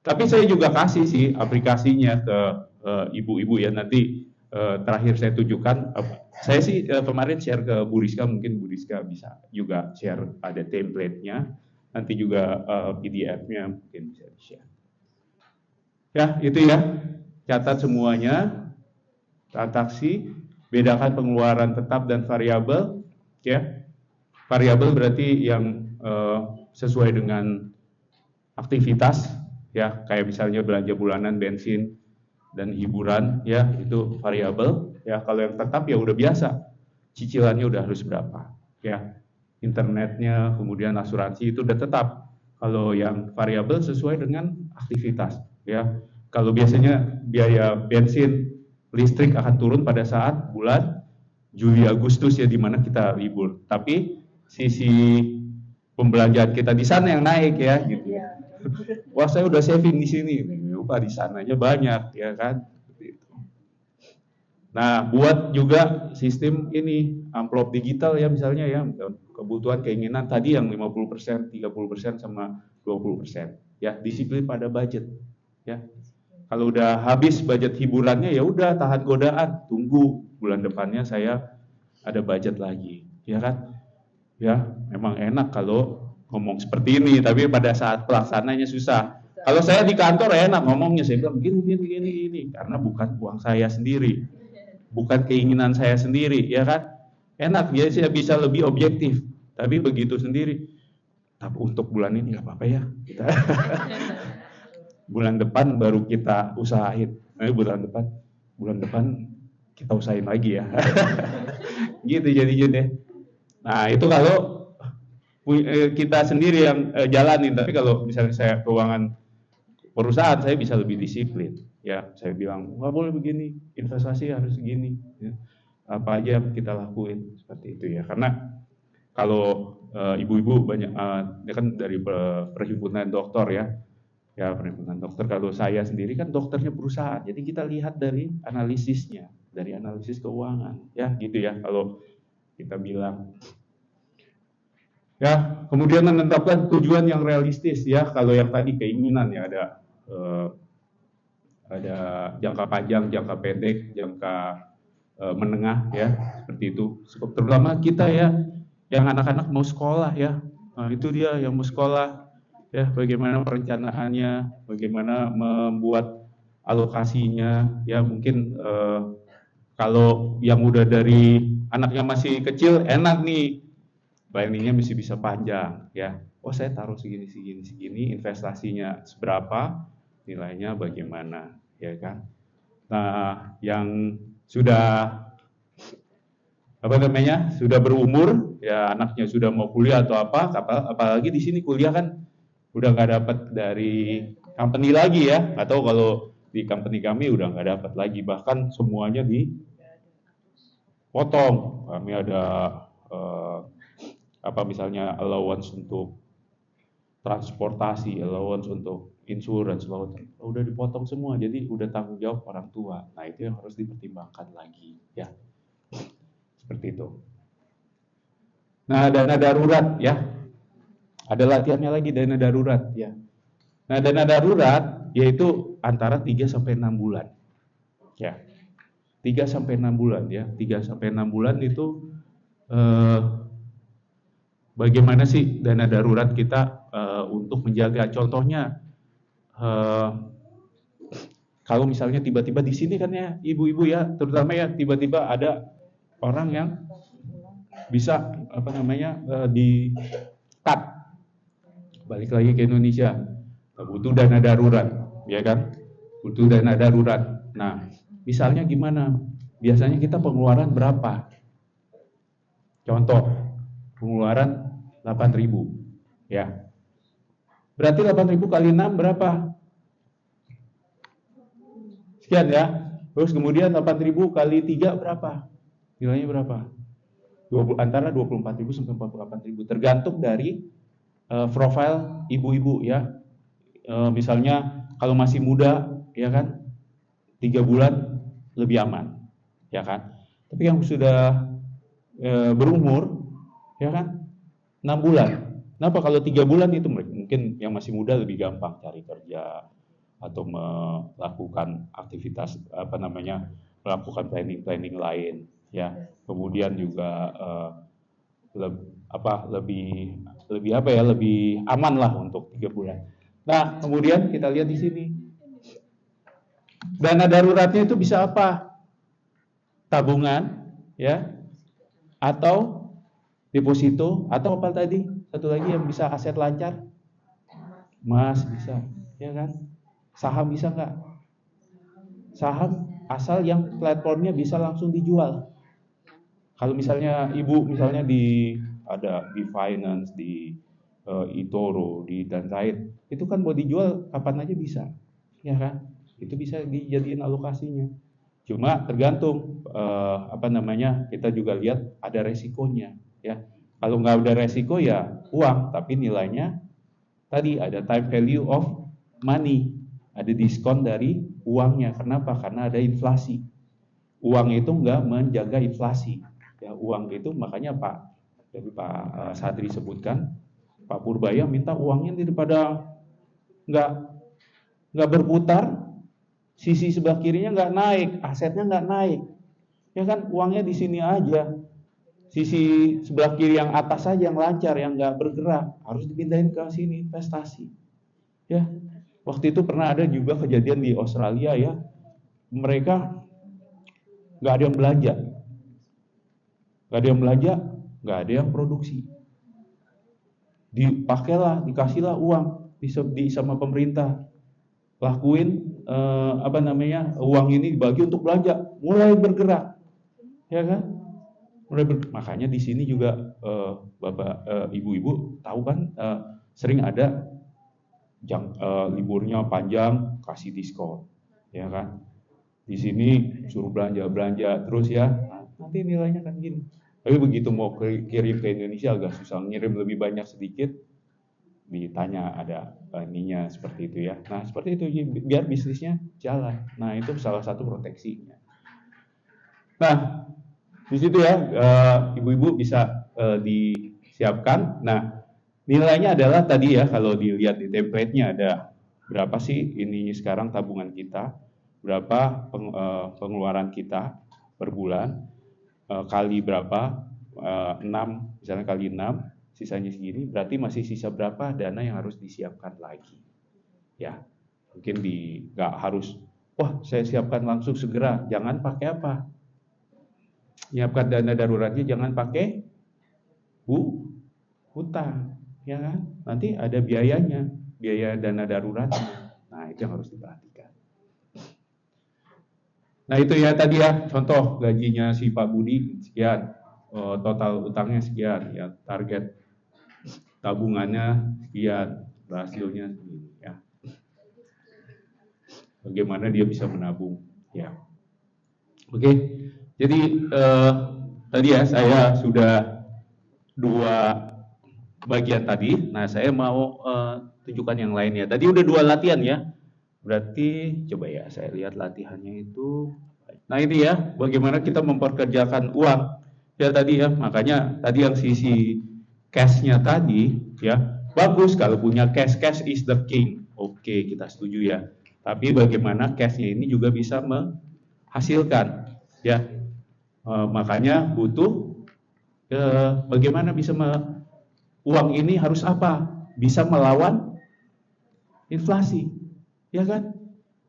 tapi saya juga kasih sih aplikasinya ke ibu-ibu ya. Nanti terakhir saya tunjukkan, saya sih kemarin share ke Bu Rizka, mungkin Bu Rizka bisa juga share, ada template-nya, nanti juga PDF-nya mungkin bisa di-share. Ya, itu ya. Catat semuanya, transaksi, bedakan pengeluaran tetap dan variabel, ya. Variabel berarti yang sesuai dengan aktivitas, ya, kayak misalnya belanja bulanan, bensin dan hiburan, ya, itu variabel. Ya, kalau yang tetap ya udah biasa, cicilannya udah harus berapa, ya. Internetnya, kemudian asuransi itu udah tetap. Kalau yang variabel sesuai dengan aktivitas, ya. Kalau biasanya biaya bensin, listrik akan turun pada saat bulan Juli Agustus ya, di mana kita libur. Tapi sisi pembelanjaan kita di sana yang naik ya, gitu ya. Wah, saya udah saving di sini, lupa di sananya banyak ya kan. Nah, buat juga sistem ini amplop digital ya misalnya ya, kebutuhan keinginan tadi yang 50%, 30% sama 20%. Ya, disiplin pada budget ya. Kalau udah habis budget hiburannya ya udah tahan godaan, tunggu bulan depannya saya ada budget lagi, ya kan? Ya, memang enak kalau ngomong seperti ini, tapi pada saat pelaksananya susah. Kalau saya di kantor enak ngomongnya, saya bilang gini, karena bukan uang saya sendiri, bukan keinginan saya sendiri, ya kan? Enak, ya saya bisa lebih objektif. Tapi begitu sendiri, tapi untuk bulan ini nggak apa-apa ya. Kita bulan depan baru kita usahain. Bulan depan kita usahain lagi ya. Gitu jadinya deh. Nah, itu kalau kita sendiri yang jalanin. Tapi kalau misalnya saya keuangan perusahaan, saya bisa lebih disiplin. Ya, saya bilang nggak boleh begini, investasi harus segini. Ya. Apa aja kita lakuin seperti itu ya. Karena kalau ibu-ibu banyak, dia kan dari perhimpunan dokter ya. Ya, perhimpunan dokter. Kalau saya sendiri kan dokternya perusahaan, jadi kita lihat dari analisisnya, dari analisis keuangan, ya gitu ya. Kalau kita bilang, ya, kemudian menetapkan tujuan yang realistis ya. Kalau yang tadi keinginan ya ada jangka panjang, jangka pendek, jangka menengah ya, seperti itu. Terutama kita ya, yang anak-anak mau sekolah ya, nah, itu dia yang mau sekolah. Ya, bagaimana perencanaannya, bagaimana membuat alokasinya, ya mungkin kalau yang udah dari anaknya masih kecil enak nih, planningnya masih bisa panjang, ya. Oh, saya taruh segini, investasinya seberapa, nilainya bagaimana, ya kan? Nah, yang sudah sudah berumur, ya anaknya sudah mau kuliah atau apalagi di sini kuliah kan udah nggak dapat dari company lagi ya, atau kalau di company kami udah nggak dapat lagi, bahkan semuanya dipotong. Kami ada misalnya allowance untuk transportasi, allowance untuk insurance, udah dipotong semua, jadi udah tanggung jawab orang tua. Nah itu yang harus dipertimbangkan lagi ya, seperti itu. Nah dana darurat ya, ada latihannya lagi dana darurat ya. Nah dana darurat yaitu antara 3 sampai 6 bulan ya, 3 sampai 6 bulan ya, 3 sampai 6 bulan itu bagaimana sih dana darurat kita untuk menjaga. Contohnya kalau misalnya tiba-tiba di sini kan ya ibu-ibu ya, terutama ya tiba-tiba ada orang yang bisa di cut, balik lagi ke Indonesia, butuh dana darurat ya kan, butuh dana darurat. Nah misalnya gimana, biasanya kita pengeluaran berapa? Contoh pengeluaran 8.000 ya, berarti 8.000 kali 6 berapa? Sekian ya. Terus kemudian 8.000 kali 3 berapa? Nilainya berapa? Antara 24.000 sampai 48.000, tergantung dari profil ibu-ibu ya. Misalnya kalau masih muda ya kan 3 bulan lebih aman ya kan. Tapi yang sudah berumur ya kan 6 bulan. Kenapa? Kalau 3 bulan itu mungkin yang masih muda lebih gampang cari kerja atau melakukan aktivitas melakukan planning lain ya. Kemudian juga lebih aman lah untuk 3 bulan. Nah, kemudian kita lihat di sini. Dana daruratnya itu bisa apa? Tabungan ya, atau deposito, atau apa tadi? Satu lagi yang bisa aset lancar. Emas bisa, ya kan? Saham bisa nggak? Saham asal yang platformnya bisa langsung dijual. Kalau misalnya ibu ada di Finance, di eToro, di dan lain, itu kan mau dijual kapan aja bisa, ya kan? Itu bisa dijadiin alokasinya. Cuma tergantung kita juga lihat ada resikonya, ya. Kalau nggak ada resiko ya uang, tapi nilainya tadi ada time value of money, ada diskon dari uangnya. Kenapa? Karena ada inflasi. Uang itu nggak menjaga inflasi. Ya, uang itu makanya Pak Sadri sebutkan, Pak Purbaya minta uangnya daripada nggak berputar, sisi sebelah kirinya nggak naik, asetnya nggak naik, ya kan? Uangnya di sini aja, sisi sebelah kiri yang atas saja yang lancar, yang nggak bergerak, harus dipindahin ke sini investasi. Ya, waktu itu pernah ada juga kejadian di Australia ya, mereka nggak ada yang belanja, nggak ada yang produksi. Dikasihlah uang sama pemerintah, lakuin uang ini dibagi untuk belanja, mulai bergerak, ya kan? Makanya di sini juga bapak ibu-ibu tahu kan, sering ada liburnya panjang kasih diskon, ya kan? Di sini suruh belanja terus ya, nanti nilainya kan gini. Tapi begitu mau kirim ke Indonesia agak susah, ngirim lebih banyak sedikit ditanya ada ininya seperti itu ya. Nah seperti itu biar bisnisnya jalan. Nah itu salah satu proteksinya. Nah di situ ya ibu-ibu bisa disiapkan. Nah nilainya adalah tadi ya, kalau dilihat di template-nya ada berapa sih ini sekarang tabungan kita, berapa pengeluaran kita per bulan, kali berapa, 6 misalnya kali 6, sisanya segini, berarti masih sisa berapa dana yang harus disiapkan lagi ya. Mungkin nggak harus wah saya siapkan langsung segera, jangan pakai apa, nyiapkan dana daruratnya jangan pakai hutang, ya kan? Nanti ada biayanya, biaya dana daruratnya. Nah itu yang harus diperhatikan. Nah itu ya tadi ya contoh gajinya si Pak Budi sekian, total utangnya sekian, ya target tabungannya sekian, hasilnya segini, ya. Bagaimana dia bisa menabung, ya. Oke, jadi tadi ya saya sudah 2 bagian tadi. Nah saya mau tunjukkan yang lainnya. Tadi udah 2 latihan ya. Berarti coba ya saya lihat latihannya itu. Nah ini ya, bagaimana kita memperkerjakan uang. Ya tadi ya, makanya tadi yang sisi cash-nya tadi ya, bagus kalau punya cash, cash is the king. Oke, kita setuju ya. Tapi bagaimana cash-nya ini juga bisa menghasilkan ya. Makanya butuh bagaimana bisa uang ini harus apa? Bisa melawan inflasi. Ya kan?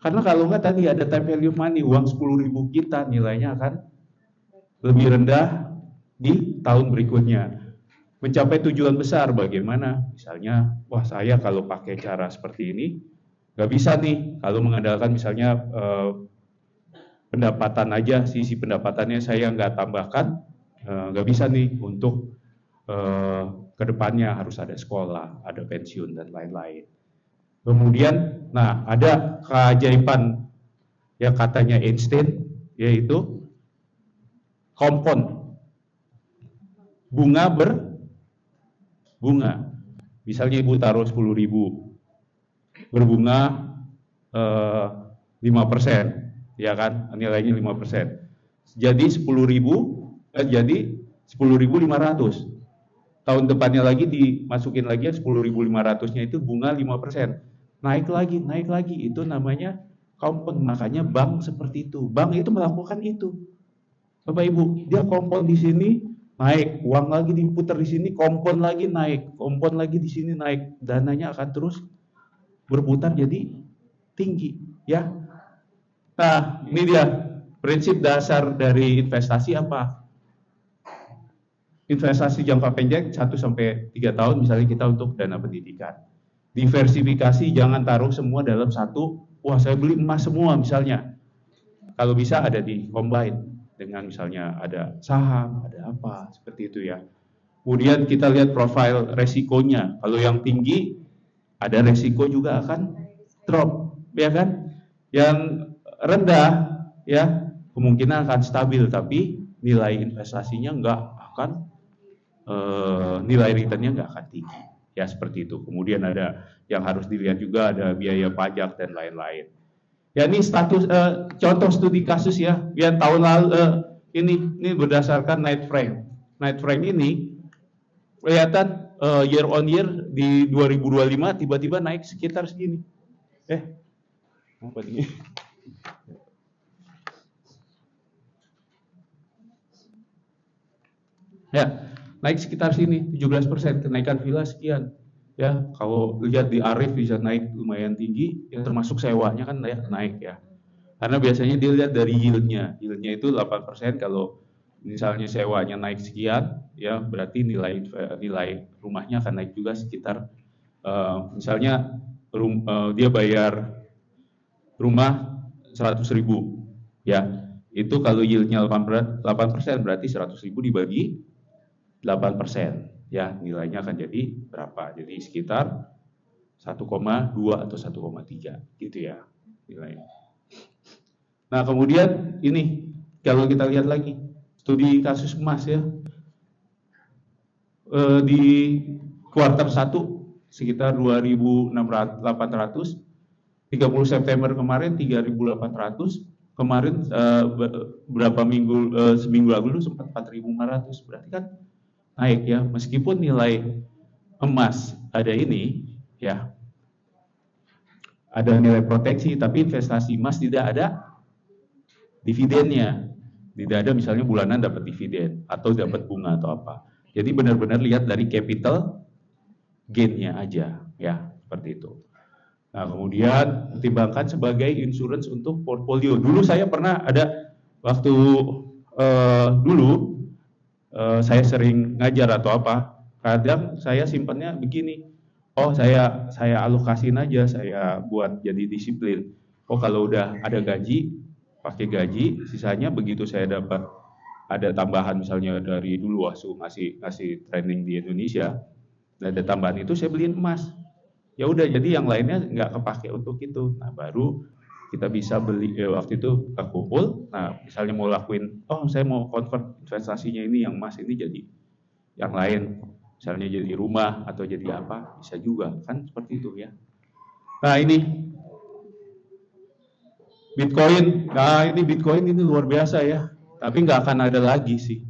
Karena kalau nggak tadi ada time value of money, uang 10.000 kita nilainya akan lebih rendah di tahun berikutnya. Mencapai tujuan besar bagaimana? Misalnya, wah saya kalau pakai cara seperti ini, nggak bisa nih. Kalau mengandalkan misalnya pendapatan aja, sisi pendapatannya saya nggak tambahkan, nggak bisa nih untuk kedepannya harus ada sekolah, ada pensiun, dan lain-lain. Kemudian, nah ada keajaiban yang katanya Einstein, yaitu kompon, bunga berbunga. Misalnya ibu taruh 10.000, berbunga 5%, ya kan, nilainya 5%. Jadi 10.000, jadi 10.500. Tahun depannya lagi dimasukin lagi 10.500-nya itu bunga 5%. Naik lagi, itu namanya kompon. Makanya bank seperti itu. Bank itu melakukan itu. Bapak Ibu, dia kompon di sini naik, uang lagi diputar di sini, kompon lagi naik, kompon lagi di sini naik. Dananya akan terus berputar jadi tinggi, ya. Nah, ini dia prinsip dasar dari investasi apa? Investasi jangka pendek 1-3 tahun misalnya kita untuk dana pendidikan. Diversifikasi, jangan taruh semua dalam satu, wah saya beli emas semua misalnya. Kalau bisa ada di combine dengan misalnya ada saham, ada apa, seperti itu ya. Kemudian kita lihat profil resikonya. Kalau yang tinggi ada resiko juga akan drop, ya kan? Yang rendah ya kemungkinan akan stabil, tapi nilai investasinya nggak akan nilai returnnya nggak akan tinggi, ya seperti itu. Kemudian ada yang harus dilihat juga, ada biaya pajak dan lain-lain. Ya ini status contoh studi kasus ya, yang tahun lalu ini berdasarkan Knight Frank. Knight Frank ini kelihatan year on year di 2025 tiba-tiba naik sekitar segini. Apa ini? Ya, naik sekitar sini 17%, kenaikan villa sekian. Ya, kalau lihat di Arif bisa naik lumayan tinggi, yang termasuk sewanya kan naik ya. Karena biasanya dia lihat dari yieldnya itu 8%, kalau misalnya sewanya naik sekian, ya berarti nilai rumahnya akan naik juga sekitar, misalnya dia bayar rumah 100.000, ya itu kalau yieldnya 8%, berarti 100.000 dibagi 8%, ya nilainya akan jadi berapa? Jadi sekitar 1,2 atau 1,3 gitu ya nilainya. Nah kemudian ini kalau kita lihat lagi studi kasus emas ya, di kuartal 1 sekitar 2.800, 30 September kemarin 3.800, kemarin berapa minggu, seminggu lalu sempat 4.500, berarti kan naik ya, meskipun nilai emas ada ini ya, ada nilai proteksi, tapi investasi emas tidak ada dividennya, tidak ada misalnya bulanan dapat dividen atau dapat bunga atau apa. Jadi benar-benar lihat dari capital gain-nya aja ya, seperti itu. Nah kemudian pertimbangkan sebagai insurance untuk portfolio. Dulu saya pernah ada waktu dulu saya sering ngajar atau apa, kadang saya simpannya begini, oh saya alokasiin aja, saya buat jadi disiplin. Oh kalau udah ada gaji, pakai gaji, sisanya begitu saya dapat ada tambahan misalnya dari dulu Wasu ngasih training di Indonesia, ada tambahan itu saya beliin emas. Ya udah, jadi yang lainnya nggak kepake untuk itu. Nah baru kita bisa beli waktu itu kumpul. Nah misalnya mau lakuin, oh saya mau convert investasinya ini yang emas ini jadi yang lain, misalnya jadi rumah atau jadi apa, bisa juga kan seperti itu ya. Nah ini Bitcoin, nah ini Bitcoin ini luar biasa ya, tapi nggak akan ada lagi sih.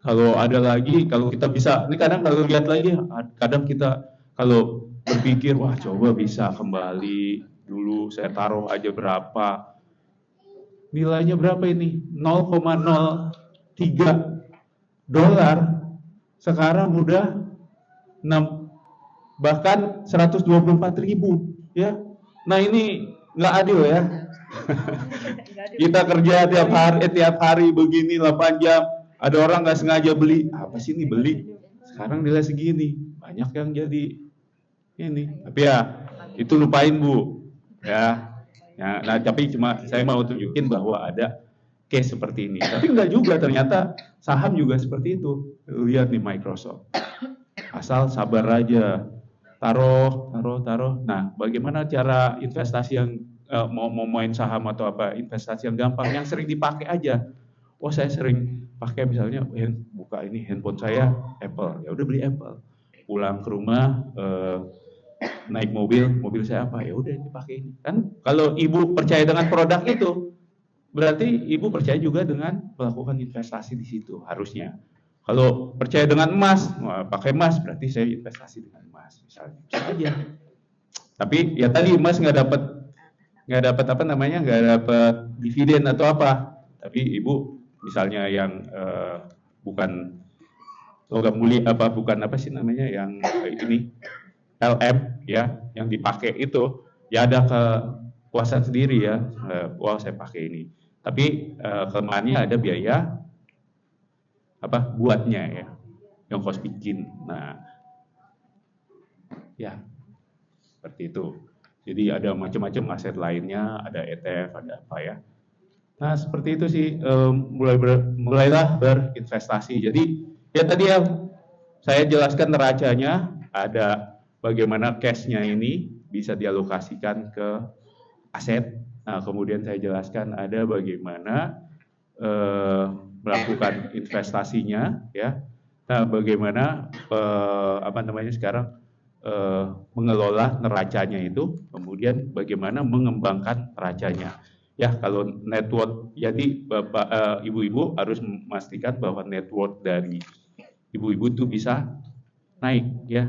Kalau ada lagi, kalau kita bisa, ini kadang kalau lihat lagi, kadang kita kalau berpikir, wah coba bisa kembali dulu saya taruh aja berapa, nilainya berapa ini? 0,03 dolar, sekarang udah 6, bahkan 124.000 ya. Nah ini nggak adil ya. Kita kerja tiap hari begini 8 jam, ada orang nggak sengaja beli, apa sih ini beli, sekarang nilai segini, banyak yang jadi ini. Tapi ya itu lupain Bu, ya. Nah tapi cuma saya mau tunjukin bahwa ada case seperti ini. Tapi enggak juga, ternyata saham juga seperti itu. Lihat nih Microsoft, asal sabar aja, taruh. Nah bagaimana cara investasi yang mau main saham atau apa, investasi yang gampang, yang sering dipakai aja. Oh saya sering pakai misalnya buka ini handphone saya Apple, ya udah beli Apple. Pulang ke rumah naik mobil saya apa, ya udah dipakai ini. Kan kalau ibu percaya dengan produk itu, berarti ibu percaya juga dengan melakukan investasi di situ harusnya. Kalau percaya dengan emas, pakai emas, berarti saya investasi dengan emas misalnya. Bisa aja. Tapi ya tadi emas nggak dapat apa namanya, nggak dapat dividen atau apa. Tapi ibu misalnya yang bukan logam mulia apa, bukan apa sih namanya yang ini LM ya, yang dipakai itu ya ada kepuasan sendiri ya, wah saya pakai ini. Tapi kelemahannya ada biaya apa buatnya ya, yang cost bikin. Nah ya seperti itu. Jadi ada macam-macam aset lainnya, ada ETF, ada apa ya. Nah seperti itu sih, mulailah berinvestasi. Jadi ya tadi yang saya jelaskan neracanya, ada bagaimana cash-nya ini bisa dialokasikan ke aset. Nah kemudian saya jelaskan ada bagaimana melakukan investasinya ya. Nah bagaimana apa namanya sekarang mengelola neracanya itu, kemudian bagaimana mengembangkan neracanya. Ya kalau net worth, jadi bapak ibu-ibu harus memastikan bahwa net worth dari ibu-ibu itu bisa naik ya.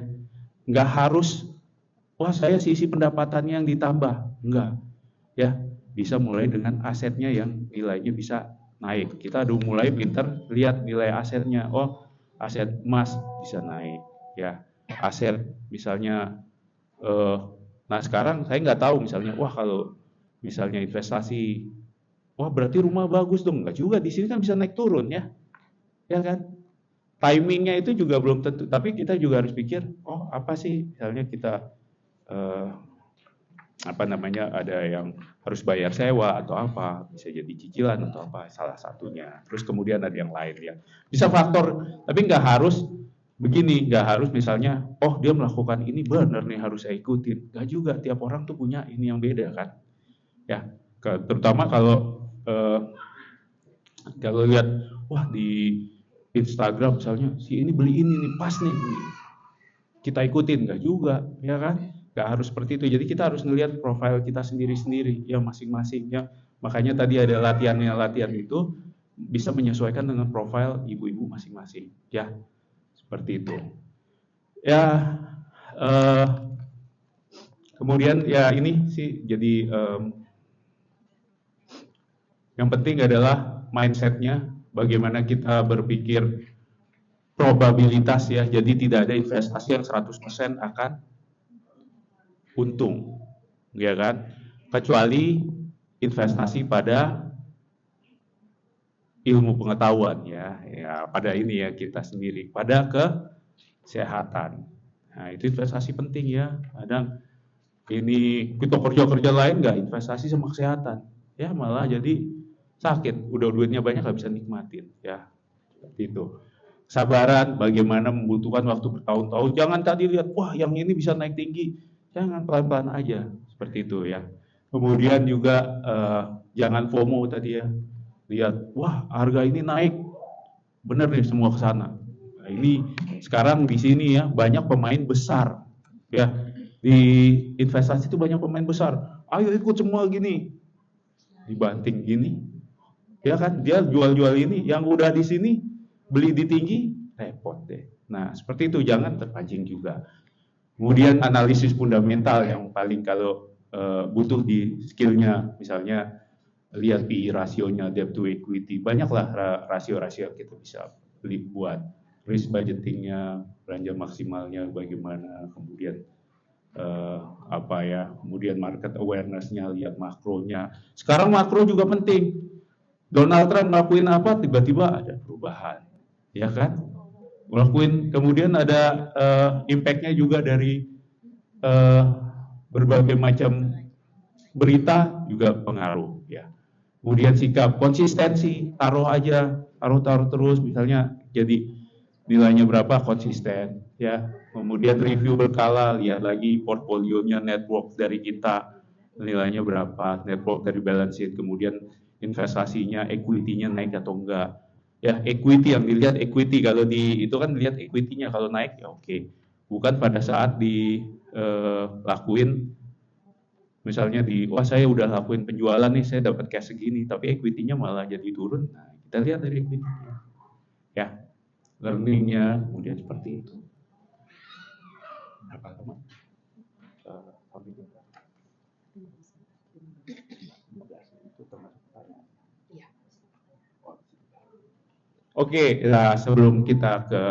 Nggak harus, wah saya sisi pendapatannya yang ditambah, enggak ya. Bisa mulai dengan asetnya yang nilainya bisa naik. Kita udah mulai pinter lihat nilai asetnya. Oh aset emas bisa naik ya. Aset misalnya, nah sekarang saya nggak tahu misalnya, wah kalau misalnya investasi, wah berarti rumah bagus dong, nggak juga, di sini kan bisa naik turun ya, ya kan? Timingnya itu juga belum tentu, tapi kita juga harus pikir, oh apa sih misalnya kita apa namanya ada yang harus bayar sewa atau apa, bisa jadi cicilan atau apa, salah satunya. Terus kemudian ada yang lain ya, bisa faktor, tapi nggak harus begini, nggak harus misalnya, oh dia melakukan ini benar nih harus saya ikutin. Nggak juga, tiap orang tuh punya ini yang beda kan. Ya, terutama kalau lihat, wah di Instagram misalnya, si ini beli ini nih, pas nih, kita ikutin, nggak juga, ya kan? Nggak harus seperti itu. Jadi kita harus ngelihat profil kita sendiri-sendiri, ya masing-masing ya. Makanya tadi ada latihan itu bisa menyesuaikan dengan profil ibu-ibu masing-masing, ya. Seperti itu. Ya, kemudian ya ini sih jadi yang penting adalah mindsetnya, bagaimana kita berpikir probabilitas ya. Jadi tidak ada investasi yang 100% akan untung, ya kan? Kecuali investasi pada ilmu pengetahuan ya pada ini ya kita sendiri, pada kesehatan. Nah itu investasi penting ya. Kadang ini kita kerja lain nggak investasi sama kesehatan, ya malah jadi sakit. Udah duitnya banyak nggak bisa nikmatin, ya seperti itu. Kesabaran, bagaimana membutuhkan waktu bertahun-tahun. Jangan tadi lihat, wah yang ini bisa naik tinggi, jangan pelan-pelan aja, seperti itu ya. Kemudian juga jangan FOMO tadi ya, lihat, wah harga ini naik, bener nih semua ke sana. Nah, ini sekarang di sini ya banyak pemain besar, ya di investasi itu banyak pemain besar. Ayo ikut semua gini, dibanting gini, ya kan? Dia jual-jual ini, yang udah di sini beli di tinggi, repot deh. Nah seperti itu, jangan terpancing juga. Kemudian analisis fundamental yang paling kalau butuh di skillnya, misalnya lihat PE rasionya, debt to equity, banyaklah rasio-rasio kita bisa beli buat risk budgetingnya, belanja maksimalnya bagaimana, kemudian kemudian market awareness-nya, lihat makronya. Sekarang makro juga penting. Donald Trump ngelakuin apa, tiba-tiba ada perubahan, ya kan? Ngelakuin, kemudian ada impact-nya juga dari berbagai macam berita juga pengaruh, ya. Kemudian sikap, konsistensi, taruh terus, misalnya jadi nilainya berapa, konsisten, ya. Kemudian review berkala, lihat lagi portfolionya, network dari kita, nilainya berapa, network dari balance sheet, kemudian investasinya, equity-nya naik atau enggak. Ya, equity yang dilihat equity, kalau di itu kan dilihat equity-nya, kalau naik ya oke. Bukan pada saat dilakuin misalnya wah saya udah lakuin penjualan nih, saya dapat cash segini, tapi equity-nya malah jadi turun. Nah, kita lihat dari equity-nya. Ya, learning-nya kemudian seperti itu. Apa teman? Oke, nah sebelum kita ke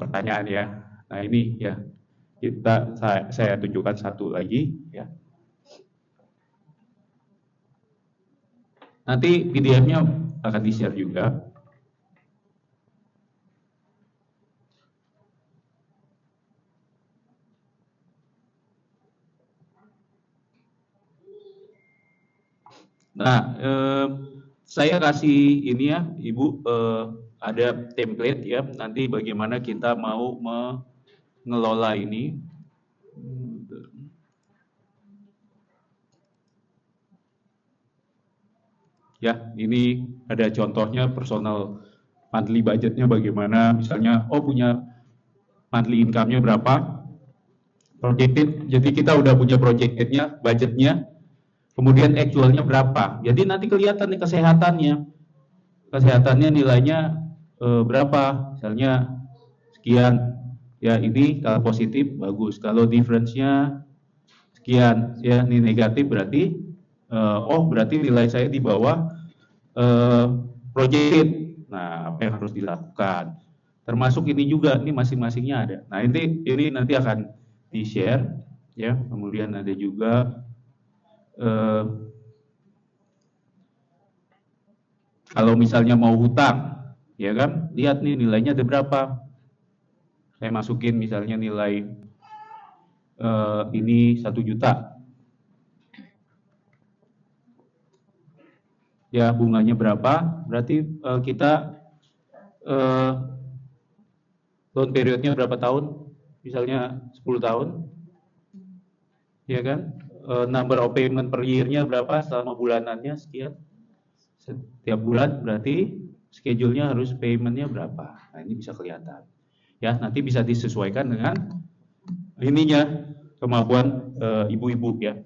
pertanyaan ya. Nah ini ya, saya tunjukkan satu lagi ya. Nanti PDF-nya akan di-share juga. Nah, saya kasih ini ya, Ibu, ada template ya, nanti bagaimana kita mau mengelola ini. Ya, ini ada contohnya personal monthly budgetnya bagaimana, misalnya, punya monthly income-nya berapa, projected, jadi kita udah punya projected-nya, budgetnya, kemudian actual-nya berapa, jadi nanti kelihatan nih kesehatannya nilainya berapa, misalnya sekian, ya ini kalau positif bagus, kalau difference-nya sekian, ya ini negatif berarti berarti nilai saya di bawah projected. Nah, apa yang harus dilakukan? Termasuk ini juga, ini masing-masingnya ada. Nah, ini nanti akan di-share, ya. Kemudian ada juga kalau misalnya mau hutang, ya kan? Lihat nih nilainya ada berapa. Saya masukin misalnya nilai ini 1 juta. Ya, bunganya berapa? Berarti kita loan periodnya berapa tahun? Misalnya 10 tahun. Ya kan? Number of payment per year-nya berapa? Selama bulanannya sekian. Setiap bulan berarti schedule-nya harus payment-nya berapa. Nah, ini bisa kelihatan. Ya, nanti bisa disesuaikan dengan ininya, kemampuan ibu-ibu ya.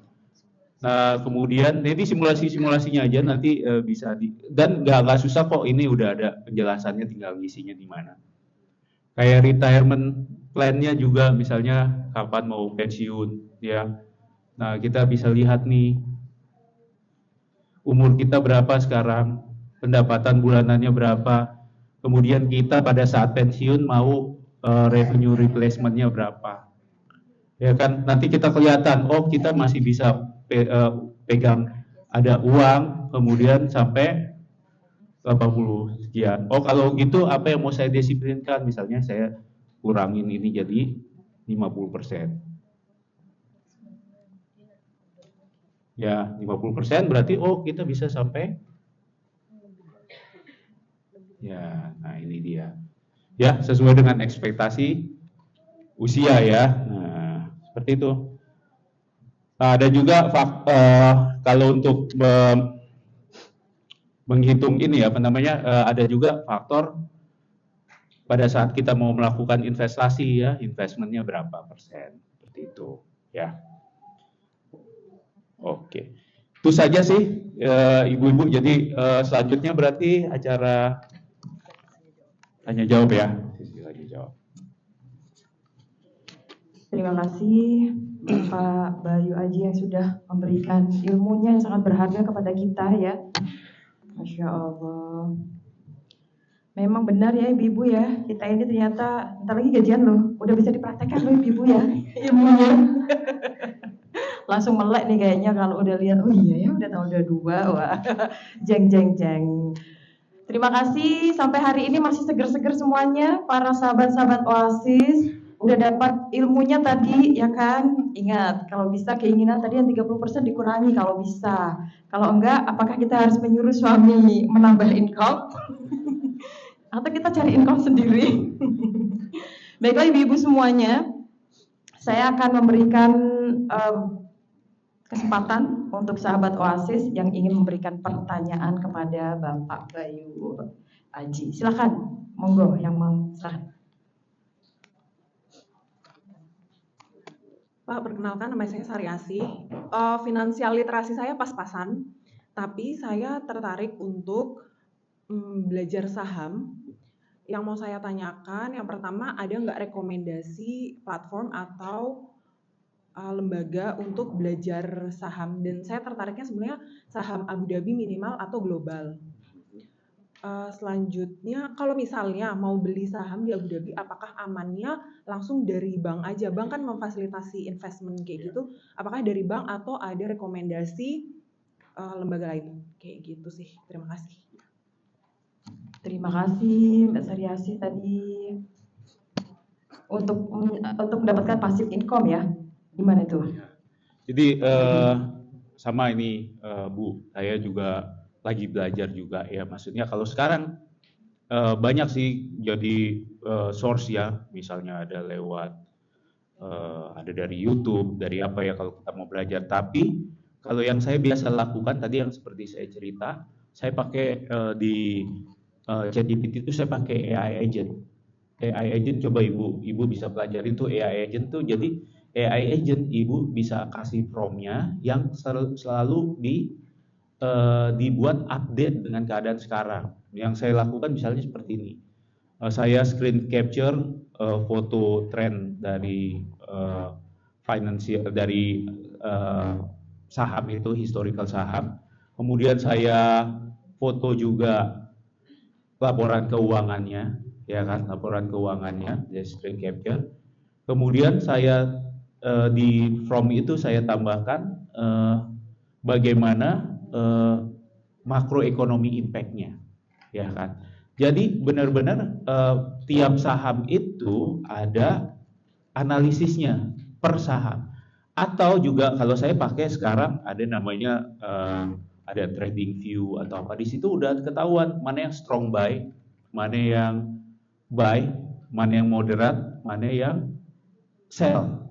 Nah, kemudian ini simulasinya aja nanti bisa dan nggak susah kok, ini udah ada penjelasannya, tinggal ngisinya di mana. Kayak retirement plan-nya juga, misalnya kapan mau pensiun ya. Nah, kita bisa lihat nih umur kita berapa sekarang, pendapatan bulanannya berapa, kemudian kita pada saat pensiun mau revenue replacement-nya berapa. Ya kan, nanti kita kelihatan, kita masih bisa pegang ada uang, kemudian sampai 80 sekian. Kalau gitu apa yang mau saya disiplinkan? Misalnya saya kurangin ini jadi 50%. Ya, 50% berarti kita bisa sampai ya. Nah, ini dia. Ya, sesuai dengan ekspektasi usia ya. Nah, seperti itu. Nah, ada juga kalau untuk menghitung ini ya, apa namanya, ada juga faktor pada saat kita mau melakukan investasi ya, investmentnya berapa persen, seperti itu ya. Oke, itu saja sih ibu-ibu. Jadi selanjutnya berarti acara tanya jawab ya. Tanya jawab. Terima kasih Bapak Bayu Aji yang sudah memberikan ilmunya yang sangat berharga kepada kita ya. Masya Allah. Memang benar ya ibu-ibu ya, kita ini ternyata ntar lagi gajian loh, udah bisa dipraktekkan loh ibu-ibu ya ilmunya. Langsung melek nih kayaknya kalau udah lihat, oh iya ya udah tahun 22, wah jeng jeng jeng. Terima kasih, sampai hari ini masih seger-seger semuanya para sahabat-sahabat Oasis. Udah dapat ilmunya tadi ya kan. Ingat, kalau bisa keinginan tadi yang 30% dikurangi kalau bisa. Kalau enggak, apakah kita harus menyuruh suami menambah income? Atau kita cari income sendiri? Baiklah ibu-ibu semuanya, saya akan memberikan kesempatan untuk sahabat Oasis yang ingin memberikan pertanyaan kepada Bapak Bayu Aji. Silakan, monggo yang mau. Silakan. Pak, perkenalkan nama saya Sari Asih. Finansial literasi saya pas-pasan, tapi saya tertarik untuk belajar saham. Yang mau saya tanyakan, yang pertama, ada nggak rekomendasi platform atau lembaga untuk belajar saham? Dan saya tertariknya sebenarnya saham Abu Dhabi minimal atau global. Selanjutnya, kalau misalnya mau beli saham di Abu Dhabi, apakah amannya langsung dari bank aja? Bank kan memfasilitasi investment kayak gitu. Apakah dari bank atau ada rekomendasi lembaga lain? Kayak gitu sih. Terima kasih. Terima kasih Mbak Sariasi tadi untuk mendapatkan passive income ya. Gimana itu? Jadi sama ini Bu, saya juga lagi belajar juga ya. Maksudnya kalau sekarang banyak sih jadi source ya, misalnya ada lewat ada dari YouTube, dari apa ya kalau kita mau belajar. Tapi kalau yang saya biasa lakukan tadi yang seperti saya cerita, saya pakai di ChatGPT itu saya pakai AI agent. AI agent coba ibu bisa pelajari itu AI agent tuh. Jadi AI agent ibu bisa kasih promptnya yang selalu dibuat update dengan keadaan sekarang. Yang saya lakukan misalnya seperti ini. Saya screen capture foto tren dari financial dari saham itu, historical saham. Kemudian saya foto juga laporan keuangannya, ya kan, laporan keuangannya dari screen capture. Kemudian saya di from itu saya tambahkan bagaimana makroekonomi impact-nya, ya kan. Jadi benar-benar tiap saham itu ada analisisnya per saham. Atau juga kalau saya pakai sekarang ada namanya ada trading view atau apa, di situ udah ketahuan mana yang strong buy, mana yang buy, mana yang moderate, mana yang sell.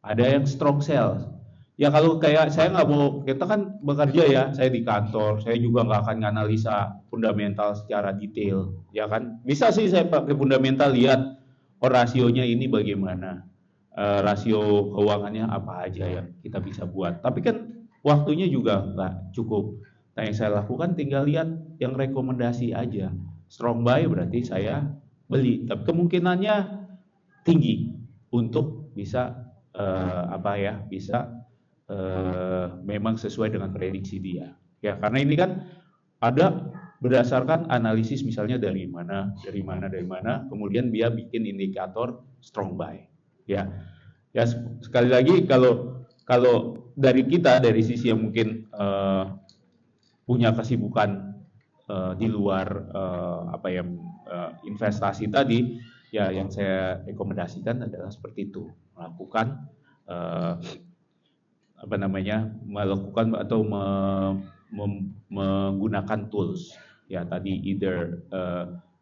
Ada yang strong sell. Ya kalau kayak saya nggak mau, kita kan bekerja ya, saya di kantor, saya juga nggak akan analisa fundamental secara detail, ya kan. Bisa sih saya pakai fundamental, lihat rasionya ini bagaimana, rasio keuangannya apa aja yang kita bisa buat. Tapi kan waktunya juga nggak cukup. Nah yang saya lakukan tinggal lihat yang rekomendasi aja. Strong buy berarti saya beli, tapi kemungkinannya tinggi untuk bisa bisa memang sesuai dengan prediksi dia. Ya, karena ini kan ada berdasarkan analisis misalnya dari mana, kemudian dia bikin indikator strong buy. Ya, sekali lagi kalau dari kita dari sisi yang mungkin punya kesibukan di luar investasi tadi, ya yang saya rekomendasikan adalah seperti itu, melakukan melakukan atau menggunakan tools ya tadi either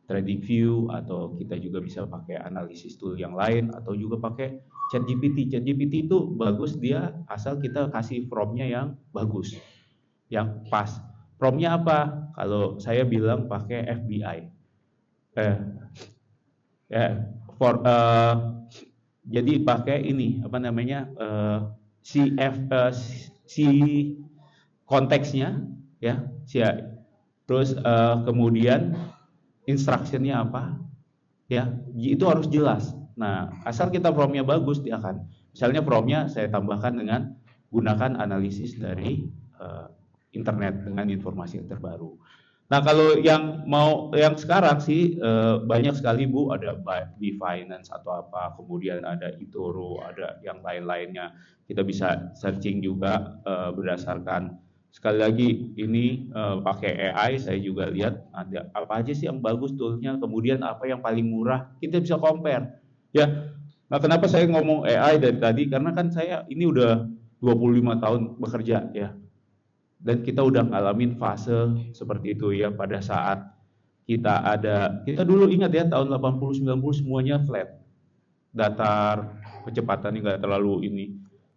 TradingView atau kita juga bisa pakai analisis tool yang lain atau juga pakai ChatGPT. ChatGPT itu bagus dia asal kita kasih promptnya yang bagus, yang pas. Promptnya apa? Kalau saya bilang pakai FBI. Jadi pakai ini si konteksnya ya, terus kemudian instructionnya apa ya, itu harus jelas. Nah, asal kita promptnya bagus dia akan, misalnya promptnya saya tambahkan dengan gunakan analisis dari internet dengan informasi yang terbaru. Nah, kalau yang sekarang sih banyak sekali Bu, ada di finance atau apa, kemudian ada eToro, ada yang lain-lainnya. Kita bisa searching juga berdasarkan, sekali lagi ini pakai AI, saya juga lihat ada apa aja sih yang bagus toolnya, kemudian apa yang paling murah, kita bisa compare. Ya, nah kenapa saya ngomong AI dari tadi, karena kan saya ini udah 25 tahun bekerja ya. Dan kita udah ngalamin fase seperti itu ya, pada saat kita dulu ingat ya tahun 80-90 semuanya flat, datar, kecepatannya nggak terlalu ini.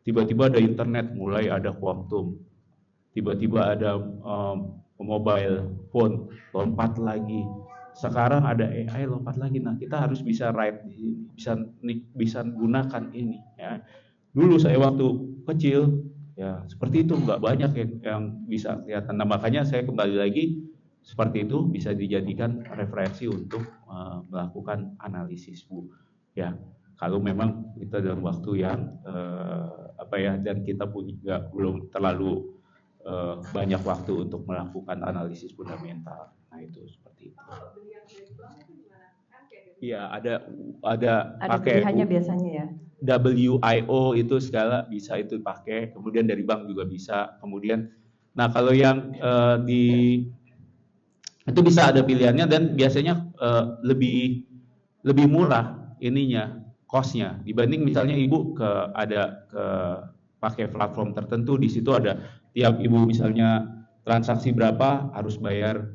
Tiba-tiba ada internet, mulai ada quantum, tiba-tiba ada mobile phone, lompat lagi. Sekarang ada AI, lompat lagi. Nah, kita harus bisa ride di sini, bisa gunakan ini ya. Dulu saya waktu kecil ya seperti itu, nggak banyak yang bisa kelihatan. Nah, makanya saya kembali lagi seperti itu bisa dijadikan referensi untuk melakukan analisis Bu ya, kalau memang kita dalam waktu yang dan kita belum terlalu banyak waktu untuk melakukan analisis fundamental. Nah, itu seperti itu. Iya, ada pakai pilihannya biasanya ya. WIO itu segala bisa itu pakai, kemudian dari bank juga bisa. Kemudian, nah kalau yang itu bisa ada pilihannya dan biasanya lebih murah ininya, cost-nya dibanding misalnya Ibu pakai platform tertentu, di situ ada tiap Ibu misalnya transaksi berapa harus bayar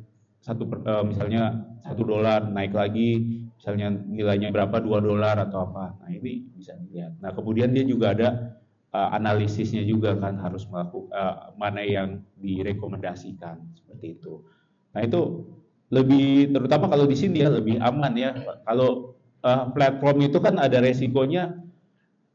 misalnya $1 naik lagi, misalnya nilainya berapa, $2 atau apa. Nah, ini bisa dilihat. Nah, kemudian dia juga ada analisisnya juga kan, harus melakukan mana yang direkomendasikan seperti itu. Nah, itu lebih, terutama kalau di sini ya lebih aman ya. Kalau platform itu kan ada resikonya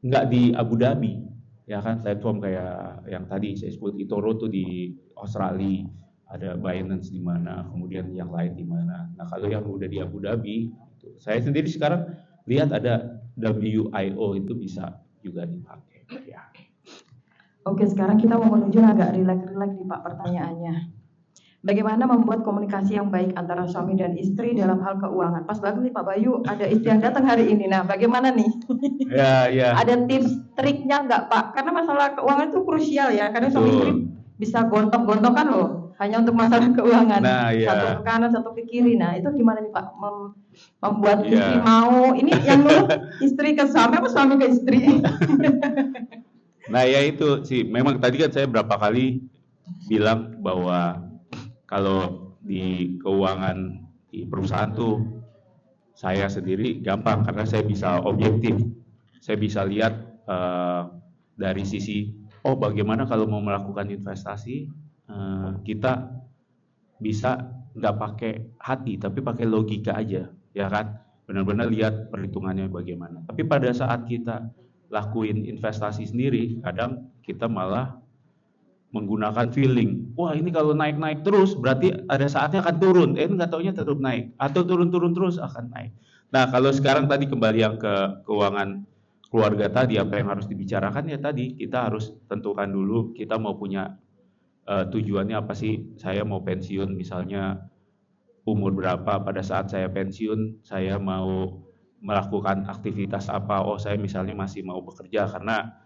nggak di Abu Dhabi ya kan, platform kayak yang tadi saya sebut eToro tuh di Australia, ada Binance di mana, kemudian yang lain di mana. Nah, kalau yang udah di Abu Dhabi, saya sendiri sekarang lihat ada WIO itu bisa juga dipakai. Ya. Oke, sekarang kita mau menuju agak rileks-rileks nih Pak pertanyaannya. Bagaimana membuat komunikasi yang baik antara suami dan istri dalam hal keuangan? Pas banget nih Pak Bayu, ada istri yang datang hari ini. Nah, bagaimana nih? Ya. Ada tips triknya nggak Pak? Karena masalah keuangan itu krusial ya. Karena suami istri bisa gontok-gontokan loh, hanya untuk masalah keuangan. Nah, ya. Satu ke kanan, satu ke kiri. Nah, itu gimana nih Pak? Membuat istri mau, ini yang nurut istri ke suami apa suami ke istri? Nah, ya itu sih. Memang tadi kan saya berapa kali bilang bahwa kalau di keuangan di perusahaan tuh saya sendiri gampang karena saya bisa objektif. Saya bisa lihat dari sisi bagaimana kalau mau melakukan investasi kita bisa nggak pakai hati tapi pakai logika aja ya kan, benar-benar lihat perhitungannya bagaimana. Tapi pada saat kita lakuin investasi sendiri, kadang kita malah menggunakan feeling. Wah, ini kalau naik-naik terus berarti ada saatnya akan turun. Nggak taunya tetap naik atau turun-turun terus akan naik. Nah, kalau sekarang tadi kembali yang ke keuangan keluarga tadi, apa yang harus dibicarakan ya tadi, kita harus tentukan dulu kita mau punya tujuannya apa sih. Saya mau pensiun misalnya umur berapa, pada saat saya pensiun saya mau melakukan aktivitas apa. Saya misalnya masih mau bekerja karena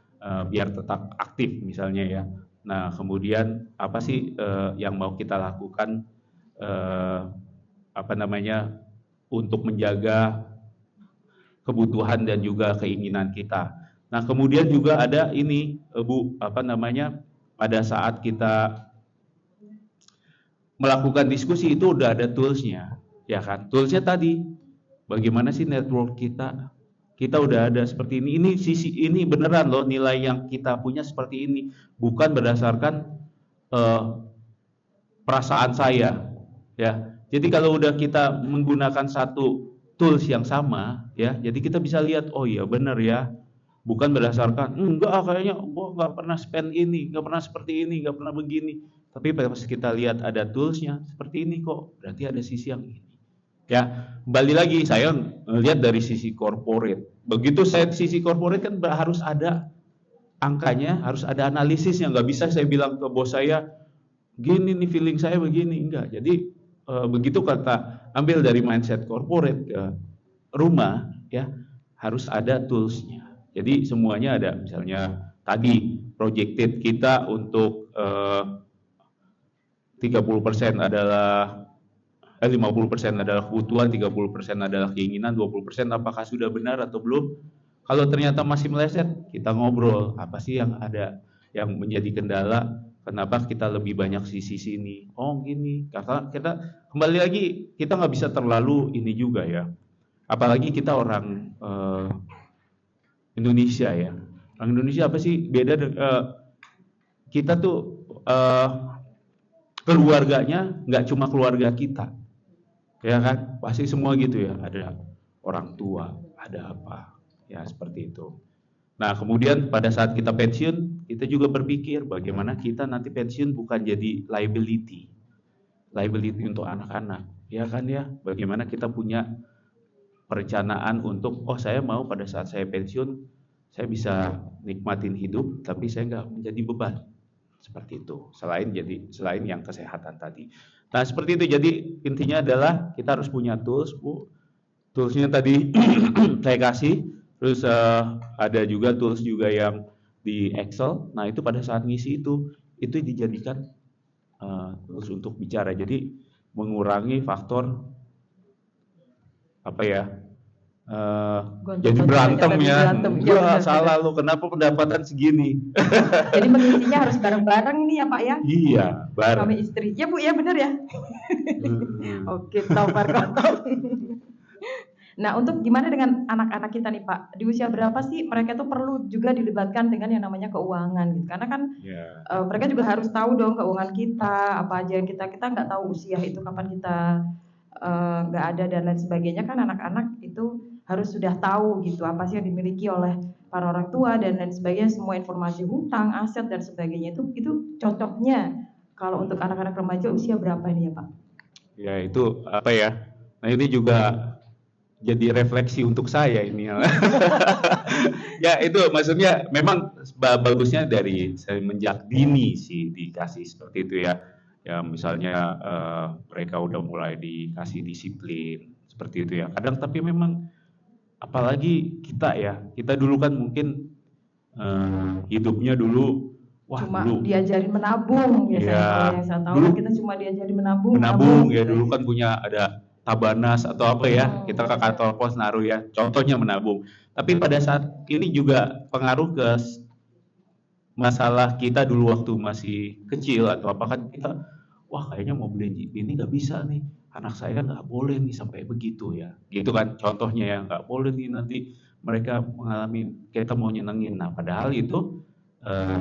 biar tetap aktif misalnya ya. Nah, kemudian apa sih yang mau kita lakukan untuk menjaga kebutuhan dan juga keinginan kita. Nah, kemudian juga ada ini, Bu, apa namanya, pada saat kita melakukan diskusi itu udah ada toolsnya, ya kan? Toolsnya tadi, bagaimana sih network kita? Kita udah ada seperti ini. Ini sisi ini beneran loh nilai yang kita punya seperti ini, bukan berdasarkan perasaan saya, ya. Jadi kalau udah kita menggunakan satu tools yang sama, ya, jadi kita bisa lihat, oh iya bener ya, bukan berdasarkan enggak kayaknya gua nggak pernah spend ini, nggak pernah seperti ini, nggak pernah begini. Tapi pas kita lihat ada toolsnya seperti ini kok, berarti ada sisi yang ini. Ya, kembali lagi saya lihat dari sisi corporate. Begitu saya sisi corporate kan harus ada angkanya, harus ada analisisnya. Nggak bisa saya bilang ke bos saya, gini nih feeling saya begini, enggak. Jadi begitu kata ambil dari mindset corporate ke rumah, ya harus ada toolsnya. Jadi semuanya ada, misalnya tadi projected kita untuk 30% adalah 50% adalah kebutuhan, 30% adalah keinginan, 20% apakah sudah benar atau belum. Kalau ternyata masih meleset, kita ngobrol, apa sih yang ada yang menjadi kendala, kenapa kita lebih banyak sisi sini. Oh gini, karena kita kembali lagi, kita nggak bisa terlalu ini juga ya. Apalagi kita orang Indonesia ya. Orang Indonesia apa sih beda, kita tuh keluarganya nggak cuma keluarga kita. Ya kan, pasti semua gitu ya, ada orang tua, ada apa, ya seperti itu. Nah kemudian pada saat kita pensiun, kita juga berpikir bagaimana kita nanti pensiun bukan jadi liability untuk anak-anak, ya kan ya, bagaimana kita punya perencanaan untuk, oh saya mau pada saat saya pensiun, saya bisa nikmatin hidup, tapi saya nggak menjadi beban, seperti itu, selain yang kesehatan tadi. Nah seperti itu, jadi intinya adalah kita harus punya tools, Bu. Toolsnya tadi saya kasih, terus ada juga tools juga yang di Excel. Nah itu pada saat ngisi itu dijadikan tools untuk bicara. Jadi mengurangi faktor apa ya? Jadi berantem ya. Wah salah lo, kenapa pendapatan segini? Jadi mengisinya harus bareng-bareng ini ya Pak ya? Iya, bareng. Suami istri. Ya Bu, ya benar ya? Oke, top. Nah, untuk gimana dengan anak-anak kita nih Pak? Di usia berapa sih mereka tuh perlu juga dilibatkan dengan yang namanya keuangan gitu? Karena kan mereka juga harus tahu dong keuangan kita, apa aja yang kita nggak tahu usia itu kapan kita nggak ada dan lain sebagainya, kan anak-anak itu harus sudah tahu gitu apa sih yang dimiliki oleh para orang tua dan lain sebagainya, semua informasi hutang, aset dan sebagainya itu cocoknya kalau untuk anak-anak remaja usia berapa ini ya Pak? Ya itu apa ya? Nah ini juga jadi refleksi untuk saya ini. Ya itu maksudnya memang bagusnya dari semenjak dini sih dikasih seperti itu ya. Ya misalnya mereka udah mulai dikasih disiplin seperti itu ya. Kadang tapi memang apalagi kita dulu kan mungkin hidupnya dulu cuma diajarin menabung ya, kalau yang saya tahu dulu, kita cuma diajarin menabung ya dulu kan punya ada Tabanas atau apa ya, kita ke kantor pos naruh ya, contohnya menabung. Tapi pada saat ini juga pengaruh ke masalah kita dulu waktu masih kecil atau apa kan kita, wah kayaknya mau beli ini nggak bisa nih, anak saya nggak boleh nih sampai begitu ya, gitu kan contohnya ya, nggak boleh nih nanti mereka mengalami, kita mau nyenengin. Nah padahal itu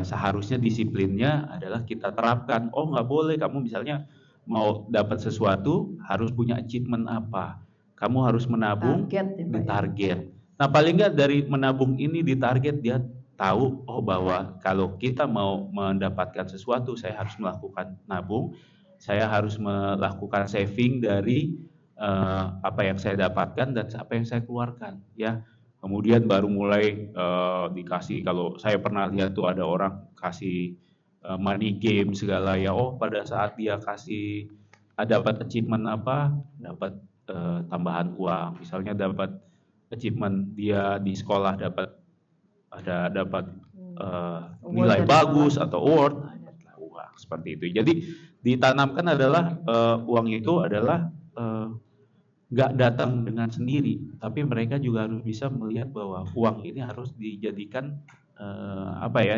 seharusnya disiplinnya adalah kita terapkan, oh nggak boleh, kamu misalnya mau dapat sesuatu harus punya achievement apa, kamu harus menabung di target. Nah paling nggak dari menabung ini di target dia tahu, oh bahwa kalau kita mau mendapatkan sesuatu saya harus melakukan nabung, saya harus melakukan saving dari apa yang saya dapatkan dan apa yang saya keluarkan ya. Kemudian baru mulai dikasih, kalau saya pernah lihat tuh ada orang kasih money game segala ya, oh pada saat dia kasih dapat achievement apa, dapat tambahan uang, misalnya dapat achievement dia di sekolah dapat nilai bagus atau award, uang seperti itu. Jadi ditanamkan adalah uang itu adalah nggak datang dengan sendiri, tapi mereka juga harus bisa melihat bahwa uang ini harus dijadikan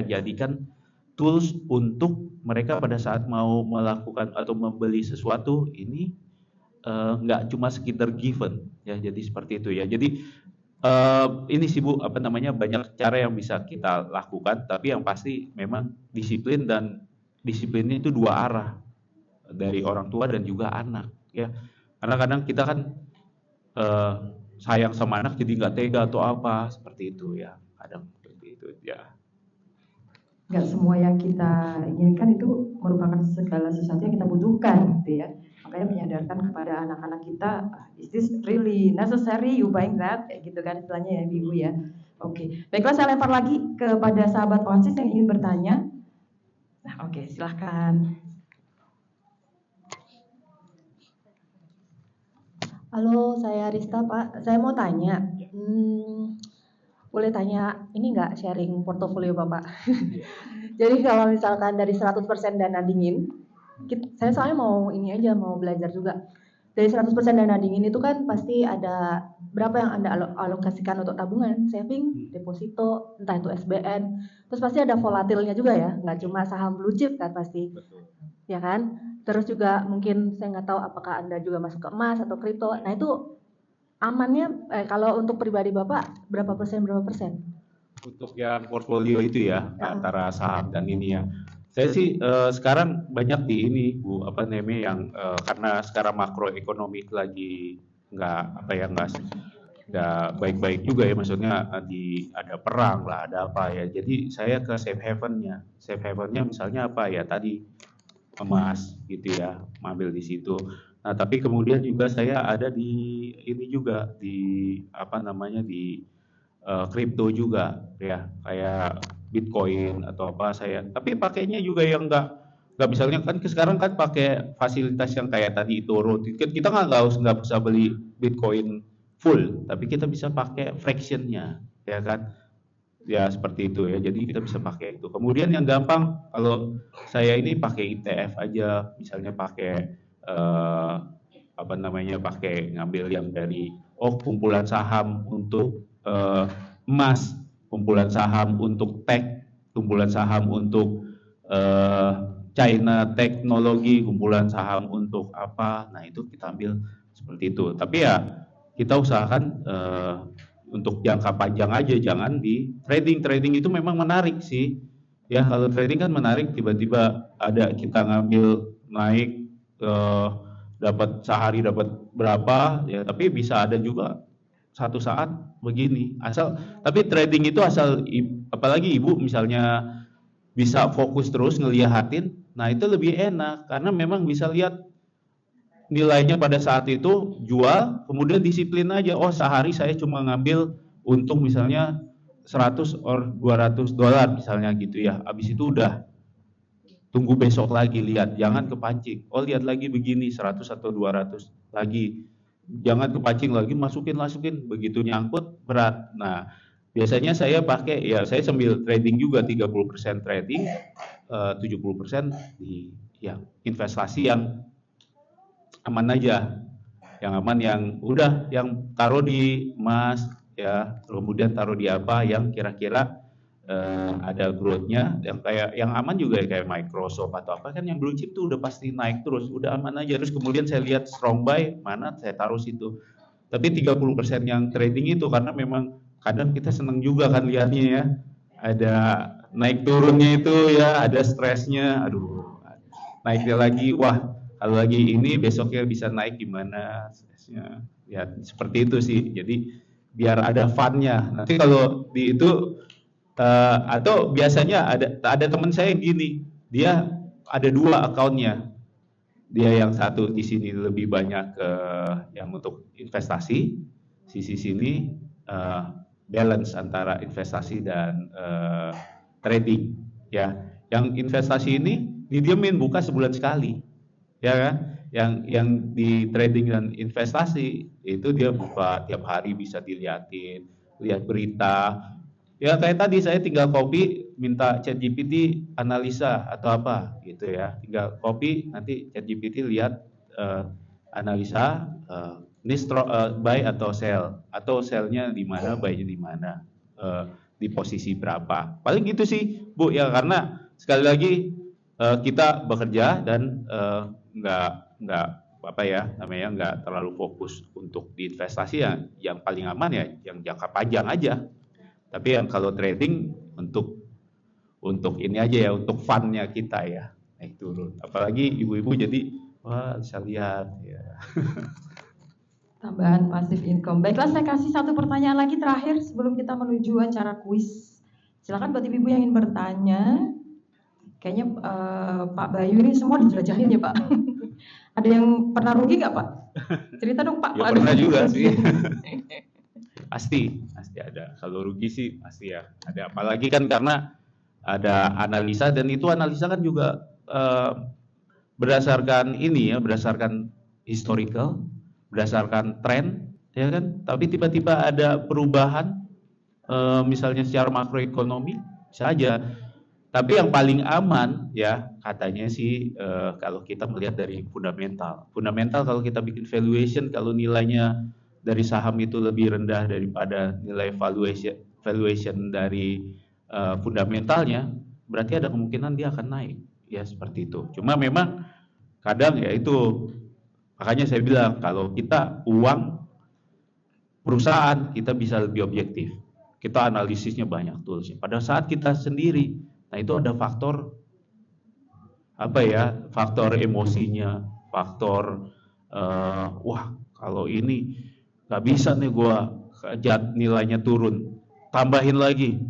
jadikan tools untuk mereka pada saat mau melakukan atau membeli sesuatu ini nggak cuma sekedar given ya, jadi seperti itu ya. Jadi ini sih Bu, banyak cara yang bisa kita lakukan, tapi yang pasti memang disiplin, dan disiplinnya itu dua arah, dari orang tua dan juga anak ya. Karena kadang kita kan sayang sama anak jadi nggak tega atau apa seperti itu ya, kadang seperti itu ya. Nggak semua yang kita inginkan itu merupakan segala sesuatu yang kita butuhkan gitu ya. Makanya menyadarkan kepada anak-anak kita, is this really necessary you buying that? Kayak gitu kan istilahnya ya Ibu ya. Oke, baiklah, saya lempar lagi kepada sahabat OASIS yang ingin bertanya. Nah, oke, silahkan. Halo, saya Rista, Pak. Saya mau tanya, boleh tanya ini nggak, sharing portofolio Bapak? Jadi kalau misalkan dari 100% dana dingin, saya soalnya mau ini aja, mau belajar juga. Dari 100% dana dingin itu kan pasti ada berapa yang Anda alokasikan untuk tabungan, saving, deposito, entah itu SBN. Terus pasti ada volatilnya juga ya, nggak cuma saham blue chip kan pasti. Ya kan? Terus juga mungkin saya nggak tahu apakah Anda juga masuk ke emas atau kripto. Nah itu amannya kalau untuk pribadi Bapak berapa persen? Untuk yang portfolio itu ya, antara saham dan ini ya. Saya sih sekarang banyak di ini Bu, yang karena sekarang makroekonomi lagi nggak baik-baik juga ya, maksudnya ada perang lah, ada apa ya. Jadi saya ke safe havennya. Safe havennya misalnya apa ya, tadi emas gitu ya, ambil di situ. Nah, tapi kemudian juga saya ada di ini juga, di di kripto juga ya, kayak Bitcoin atau apa saya. Tapi pakainya juga yang nggak misalnya kan sekarang kan pakai fasilitas yang kayak tadi eToro. Kita nggak usah beli Bitcoin full, tapi kita bisa pakai fractionnya, ya kan? Ya seperti itu ya. Jadi kita bisa pakai itu. Kemudian yang gampang, kalau saya ini pakai ETF aja, misalnya pakai pakai ngambil yang dari kumpulan saham untuk emas, kumpulan saham untuk tech, kumpulan saham untuk China teknologi, kumpulan saham untuk apa. Nah, itu kita ambil seperti itu. Tapi ya kita usahakan untuk jangka panjang aja, jangan di trading. Trading itu memang menarik sih. Ya, kalau trading kan menarik, tiba-tiba ada kita ngambil naik dapat sehari dapat berapa ya, tapi bisa ada juga satu saat begini. Tapi trading itu apalagi Ibu misalnya bisa fokus terus ngeliatin, nah itu lebih enak karena memang bisa lihat nilainya pada saat itu, jual, kemudian disiplin aja. Oh, sehari saya cuma ngambil untung misalnya 100 or 200 dolar misalnya gitu ya. Habis itu udah tunggu besok lagi, lihat, jangan kepancing. Oh, lihat lagi begini 100 atau 200 lagi. Jangan kepancing lagi, masukin, begitu nyangkut berat. Nah, biasanya saya pakai ya, saya sambil trading juga, 30% trading, 70% di investasi yang aman aja, yang aman, yang udah, yang taruh di emas ya, kemudian taruh di apa yang kira-kira ada growth-nya, yang aman juga ya, kayak Microsoft atau apa kan, yang blue chip tuh udah pasti naik terus, udah aman aja. Terus kemudian saya lihat strong buy mana, saya taruh situ. Tapi 30% yang trading itu karena memang kadang kita seneng juga kan lihatnya ya, ada naik turunnya itu ya, ada stresnya, aduh naiknya lagi, wah kalau lagi ini besoknya bisa naik gimana stresnya ya, seperti itu sih. Jadi biar ada fun-nya. Nanti kalau di itu atau biasanya ada teman saya gini, dia ada 2 akunnya. Dia yang satu di sini lebih banyak yang untuk investasi, sisi sini balance antara investasi dan trading ya. Yang investasi ini didiemin, buka sebulan sekali. Ya kan? Yang di trading dan investasi itu dia buka tiap hari, bisa dilihatin, lihat berita. Ya kayak tadi saya tinggal copy, minta ChatGPT analisa atau apa gitu ya. Tinggal copy, nanti ChatGPT lihat analisa, Ini buy atau sell, atau sell-nya di mana, buy-nya di mana, di posisi berapa. Paling gitu sih, Bu, ya, karena sekali lagi kita bekerja dan nggak apa ya namanya, nggak terlalu fokus untuk di investasi yang paling aman ya yang jangka panjang aja. Tapi yang kalau trading untuk ini aja ya, untuk fun-nya kita ya naik turun. Apalagi ibu-ibu jadi wah bisa lihat ya. Tambahan pasif income. Baiklah, saya kasih satu pertanyaan lagi terakhir sebelum kita menuju acara kuis. Silakan buat ibu-ibu yang ingin bertanya. Kayaknya Pak Bayu ini semua dijelajahin ya Pak. Ada yang pernah rugi nggak Pak? Cerita dong Pak. Ya pernah juga sih. pasti ada. Kalau rugi sih pasti ya ada. Apalagi kan karena ada analisa, dan itu analisa kan juga berdasarkan ini ya, berdasarkan historical, berdasarkan tren, ya kan. Tapi tiba-tiba ada perubahan, misalnya secara makroekonomi bisa aja. Tapi yang paling aman ya katanya sih kalau kita melihat dari fundamental. Fundamental kalau kita bikin valuation, kalau nilainya dari saham itu lebih rendah daripada nilai valuation dari fundamentalnya, berarti ada kemungkinan dia akan naik. Ya seperti itu. Cuma memang kadang ya itu, makanya saya bilang kalau kita uang perusahaan kita bisa lebih objektif. Kita analisisnya banyak toolsnya. Pada saat kita sendiri, nah itu ada faktor apa ya, faktor emosinya, faktor wah kalau ini nggak bisa nih gua nilainya turun, tambahin lagi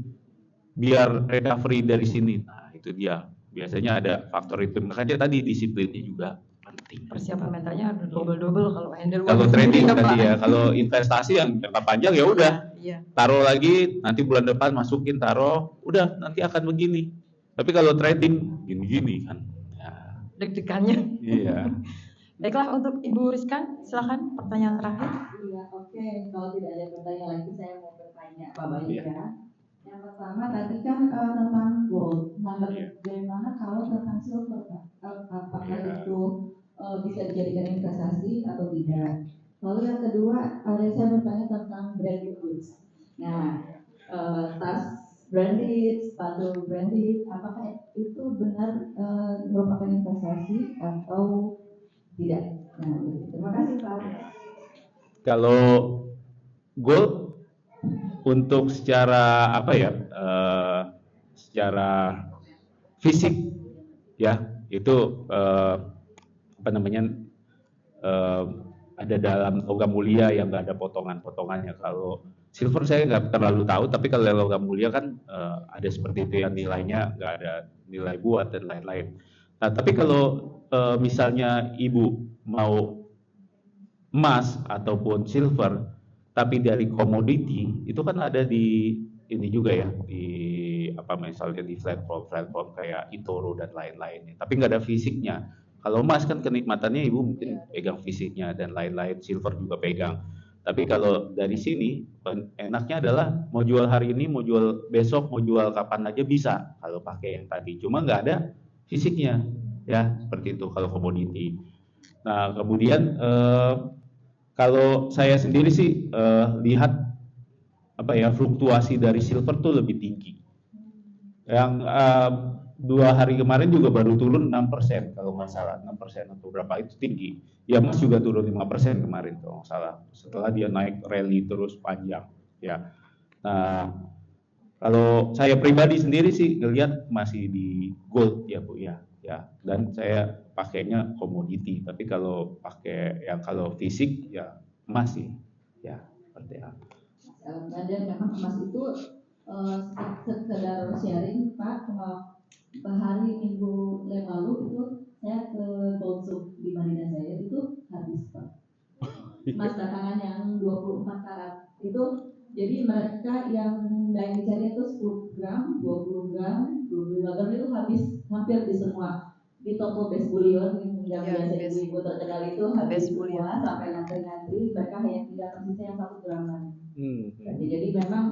biar recovery dari sini. Nah itu dia, biasanya ada faktor itu. Makanya tadi disiplinnya juga penting. Persiapan mentalnya double kalau handle. Kalau trading tadi ya, kalau investasi yang jangka panjang ya udah, taruh lagi, nanti bulan depan masukin, taruh, udah nanti akan begini. Tapi kalau trading gini-gini kan, ya. Deg-degannya. Iya. Baiklah, untuk Ibu Rizka, silakan pertanyaan terakhir. Iya, oke. Kalau tidak ada pertanyaan lagi, saya mau bertanya Pak Bayu Iya. ya. Yang pertama tadi kan tentang gold. Nah, bagaimana kalau tentang silver, Pak? Apakah Iya. itu bisa dijadikan investasi atau tidak? Lalu yang kedua, saya bertanya tentang branded goods. Nah, tas branded, sepatu branded, apakah itu benar merupakan investasi atau tidak? Nah, terima kasih Pak. Kalau gold untuk secara apa ya, secara fisik ya itu apa namanya, ada dalam logam mulia yang nggak ada potongan-potongannya. Kalau silver saya nggak terlalu tahu, tapi kalau logam mulia kan ada seperti itu yang nilainya nggak ada nilai buat dan lain-lain. Nah tapi kalau misalnya ibu mau emas ataupun silver tapi dari komoditi, itu kan ada di ini juga ya, di apa misalnya di platform kayak eToro dan lain-lain, tapi nggak ada fisiknya. Kalau emas kan kenikmatannya ibu mungkin pegang fisiknya dan lain-lain, silver juga pegang. Tapi kalau dari sini enaknya adalah mau jual hari ini, mau jual besok, mau jual kapan aja bisa kalau pakai yang tadi. Cuma nggak ada fisiknya ya, seperti itu kalau komoditi. Nah kemudian kalau saya sendiri sih lihat apa ya, fluktuasi dari silver tuh lebih tinggi. Yang 2 hari kemarin juga baru turun 6% kalau nggak salah, 6% atau berapa, itu tinggi. Ya emas juga turun 5% kemarin kalau nggak salah, setelah dia naik rally terus panjang ya. Nah kalau saya pribadi sendiri sih ngelihat masih di gold ya Bu ya, dan saya pakainya komoditi. Tapi kalau pakai yang kalau fisik ya emas sih ya, seperti apa. Dan memang emas itu sekedar sharing Pak, hari minggu yang lalu itu saya ke Gold Souk di Madinah Zayed itu habis Pak. Emas batangan yang 24 karat itu, jadi mereka yang dicari itu 10 gram, 20 gram, 25 gram itu habis hampir di semua. Di toko Best Bullion yang biasa ibu terkenal itu habis semua, sampai ngantri-ngantri, mereka hanya tinggal tersisa yang 1 graman. Jadi memang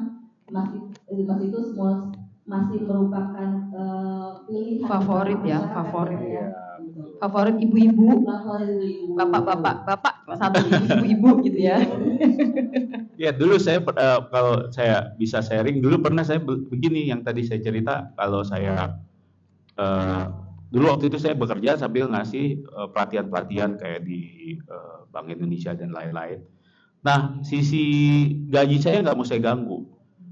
emas itu semua masih merupakan pilihan favorit ya, favorit ya. betul. Favorit ibu-ibu, Favorit ibu. bapak satu ibu-ibu gitu ya. Ya dulu saya kalau saya bisa sharing dulu pernah saya begini yang tadi saya cerita kalau saya dulu waktu itu saya bekerja sambil ngasih pelatihan-pelatihan kayak di Bank Indonesia dan lain-lain. Nah sisi gaji saya nggak mau saya ganggu.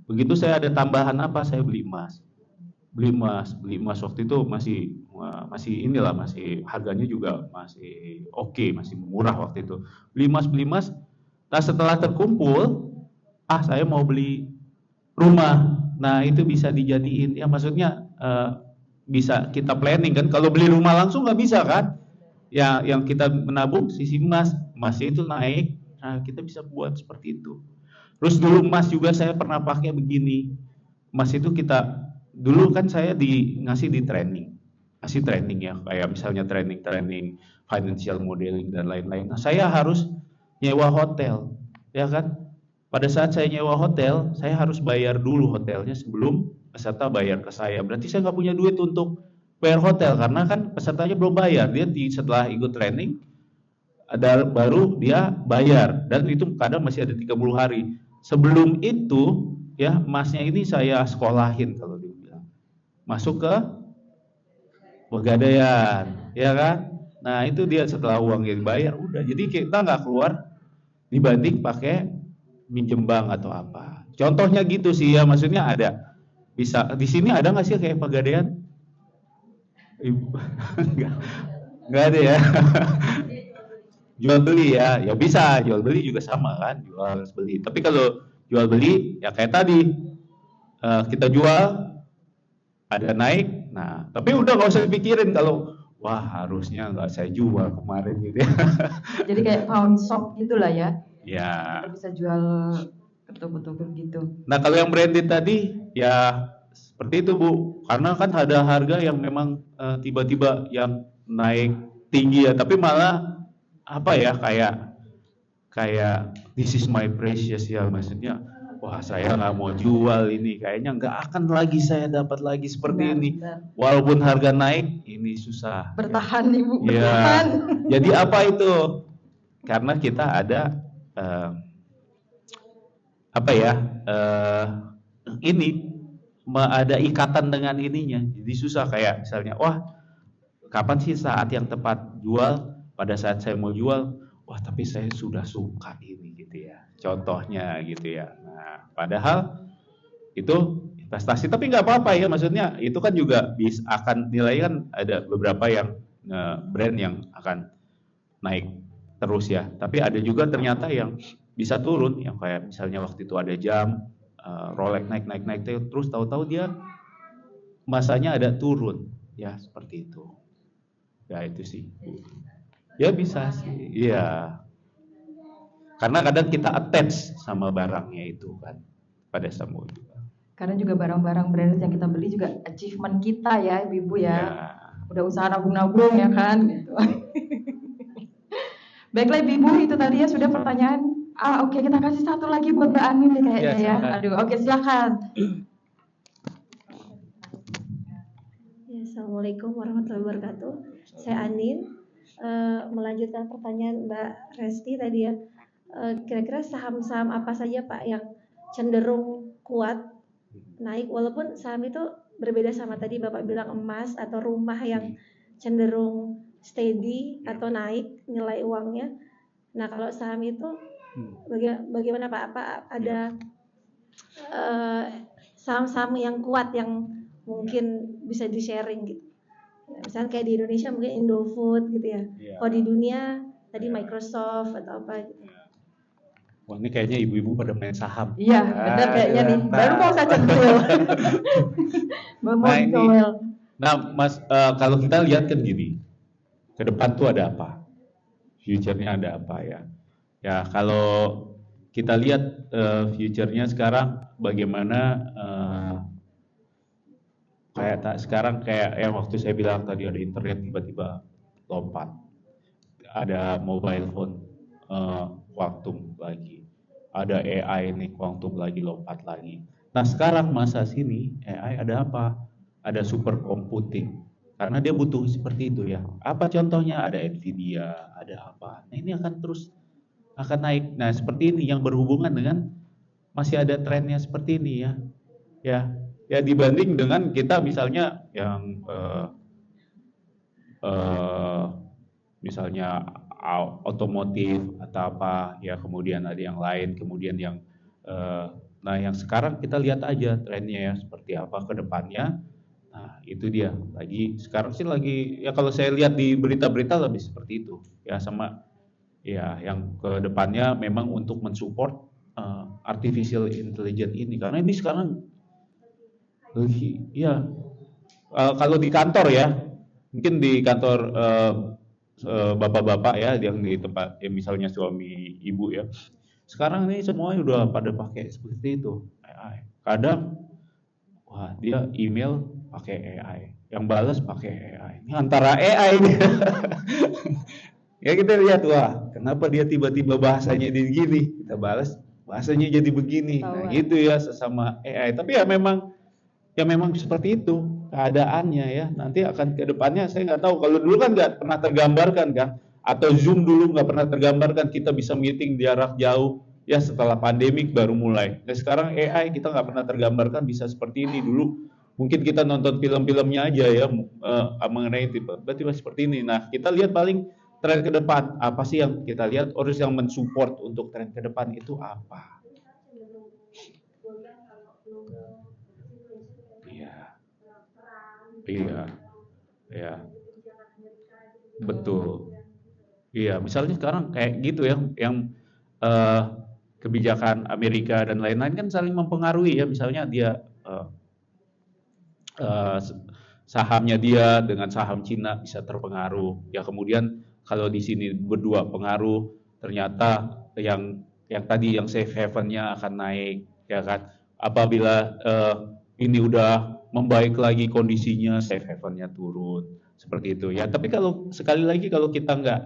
Begitu saya ada tambahan apa saya beli emas. Beli emas waktu itu masih inilah masih harganya juga masih oke, masih murah waktu itu. Beli emas. Nah setelah terkumpul, saya mau beli rumah. Nah itu bisa dijadiin, ya maksudnya bisa kita planning kan. Kalau beli rumah langsung nggak bisa kan? Ya yang kita menabung sisi emasnya itu naik. Nah kita bisa buat seperti itu. Terus dulu emas juga saya pernah pakai begini. Emas itu kita dulu kan saya ngasih di training, ya kayak misalnya training financial modeling dan lain-lain. Nah saya harus nyewa hotel, ya kan? Pada saat saya nyewa hotel, saya harus bayar dulu hotelnya sebelum peserta bayar ke saya. Berarti saya nggak punya duit untuk bayar hotel karena kan pesertanya belum bayar. Dia setelah ikut training baru dia bayar dan itu kadang masih ada 30 hari. Sebelum itu ya emasnya ini saya sekolahin kalau dibilang. Masuk ke Pegadaian, ya kan? Nah itu dia setelah uangnya dibayar udah. Jadi kita nggak keluar dibanding pakai minjem bank atau apa. Contohnya gitu sih ya, maksudnya ada. Bisa di sini ada nggak sih kayak Pegadaian? Nggak ada ya. Jual beli ya bisa jual beli juga sama kan, jual beli. Tapi kalau jual beli ya kayak tadi kita jual ada naik. Nah tapi udah nggak usah dipikirin kalau wah harusnya nggak saya jual kemarin gitu ya. Jadi kayak pound shop gitulah ya. Ya. Kita bisa jual betul-betul gitu. Nah kalau yang branded tadi ya seperti itu Bu, karena kan ada harga yang memang tiba-tiba yang naik tinggi ya, tapi malah apa ya kayak this is my precious ya, maksudnya wah saya nggak mau jual ini, kayaknya nggak akan lagi saya dapat lagi seperti ini. Walaupun harga naik ini susah. Bertahan ya. Ibu, Ya. bertahan. Jadi apa itu? Karena kita ada ini ada ikatan dengan ininya, jadi susah kayak misalnya wah kapan sih saat yang tepat jual, pada saat saya mau jual wah tapi saya sudah suka ini gitu ya, contohnya gitu ya. Nah padahal itu investasi tapi nggak apa-apa ya, maksudnya itu kan juga akan nilai kan ada beberapa yang brand yang akan naik terus ya, tapi ada juga ternyata yang bisa turun, yang kayak misalnya waktu itu ada jam Rolex naik terus tahu-tahu dia masanya ada turun ya, seperti itu ya. Itu sih ya, bisa sih iya, karena kadang kita attach sama barangnya itu kan pada semua juga. Karena juga barang-barang branded yang kita beli juga achievement kita ya ibu-ibu ya. Udah usaha nabung-nabung ya kan gitu. Baiklah ibu-ibu, itu tadi ya sudah pertanyaan. Oke, kita kasih satu lagi buat Mbak Anin nih kayaknya ya. Aduh, oke silakan. Ya, Assalamualaikum warahmatullahi wabarakatuh. Saya Anin. Melanjutkan pertanyaan Mbak Resti tadi ya. Kira-kira saham-saham apa saja Pak yang cenderung kuat naik, walaupun saham itu berbeda sama tadi Bapak bilang emas atau rumah yang cenderung steady atau naik nilai uangnya. Nah kalau saham itu bagaimana Pak? Apa ada saham-saham yang kuat yang mungkin bisa di-sharing gitu? Misalnya kayak di Indonesia mungkin Indofood gitu ya. Kalau di dunia tadi Microsoft atau apa gitu. Wah ini kayaknya ibu-ibu pada main saham. Iya benar kayaknya nih. Baru mau saya centil. Nah Mas, kalau kita lihat kan gini, ke depan tuh ada apa? Future-nya ada apa ya? Ya kalau kita lihat future-nya sekarang bagaimana sekarang kayak yang waktu saya bilang tadi ada internet tiba-tiba lompat, ada mobile phone kuantum lagi, ada AI nih kuantum lagi lompat lagi. Nah sekarang masa sini AI ada apa? Ada super computing. karena dia butuh seperti itu ya. Apa contohnya? Ada Nvidia, ada apa. Nah, ini akan terus akan naik. Nah, seperti ini yang berhubungan dengan masih ada trennya seperti ini ya. Ya dibanding dengan kita misalnya yang misalnya otomotif atau apa ya, kemudian ada yang lain, kemudian yang nah yang sekarang kita lihat aja trennya ya seperti apa ke depannya. Nah, itu dia. Sekarang sih lagi ya, kalau saya lihat di berita-berita lebih seperti itu. Ya sama ya yang ke depannya memang untuk mensupport artificial intelligence ini, karena ini sekarang ya kalau di kantor ya, mungkin di kantor bapak-bapak ya yang di tempat ya, misalnya suami ibu ya. Sekarang ini semuanya udah pada pakai seperti itu AI. Kadang wah dia email pakai AI, yang balas pakai AI. Ini antara AI nih. Ya kita lihat, wah kenapa dia tiba-tiba bahasanya gini, kita balas bahasanya jadi begini. Nah gitu ya sesama AI. Tapi ya memang seperti itu keadaannya ya. Nanti akan ke depannya saya nggak tahu. Kalau dulu kan nggak pernah tergambarkan kan, atau Zoom dulu nggak pernah tergambarkan kita bisa meeting jarak jauh. Ya setelah pandemik baru mulai. Nah sekarang AI kita nggak pernah tergambarkan bisa seperti ini dulu. Mungkin kita nonton film-filmnya aja ya mengenai tiba-tiba seperti ini. Nah kita lihat paling tren ke depan apa sih yang kita lihat, harus yang mensupport untuk tren ke depan itu apa? Iya, betul. Iya, misalnya sekarang kayak gitu ya, yang kebijakan Amerika dan lain-lain kan saling mempengaruhi ya. Misalnya dia sahamnya dia dengan saham Cina bisa terpengaruh. Ya kemudian kalau di sini berdua pengaruh, ternyata yang tadi yang safe haven-nya akan naik, ya kan? Apabila ini udah membaik lagi kondisinya, safe haven-nya turun, seperti itu ya. Tapi kalau sekali lagi kalau kita nggak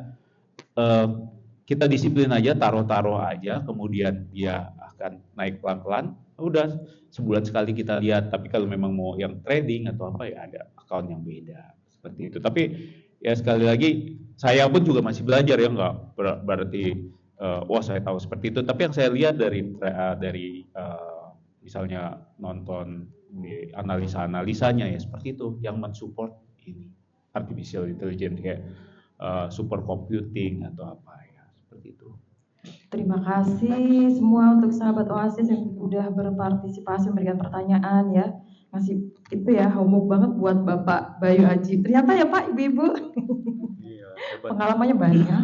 kita disiplin aja, taruh-taruh aja, kemudian dia akan naik pelan-pelan, udah sebulan sekali kita lihat. Tapi kalau memang mau yang trading atau apa ya ada account yang beda seperti itu. Tapi ya sekali lagi saya pun juga masih belajar ya, nggak berarti wah saya tahu seperti itu. Tapi yang saya lihat dari misalnya nonton di analisa-analisanya ya seperti itu yang mensupport ini artificial intelligence kayak super computing atau apa ya seperti itu. Terima kasih semua untuk sahabat Oasis yang udah berpartisipasi memberikan pertanyaan ya. Ngasih itu ya homework banget buat Bapak Bayu Haji. Ternyata ya Pak, Ibu-ibu. Iya, pengalamannya banyak.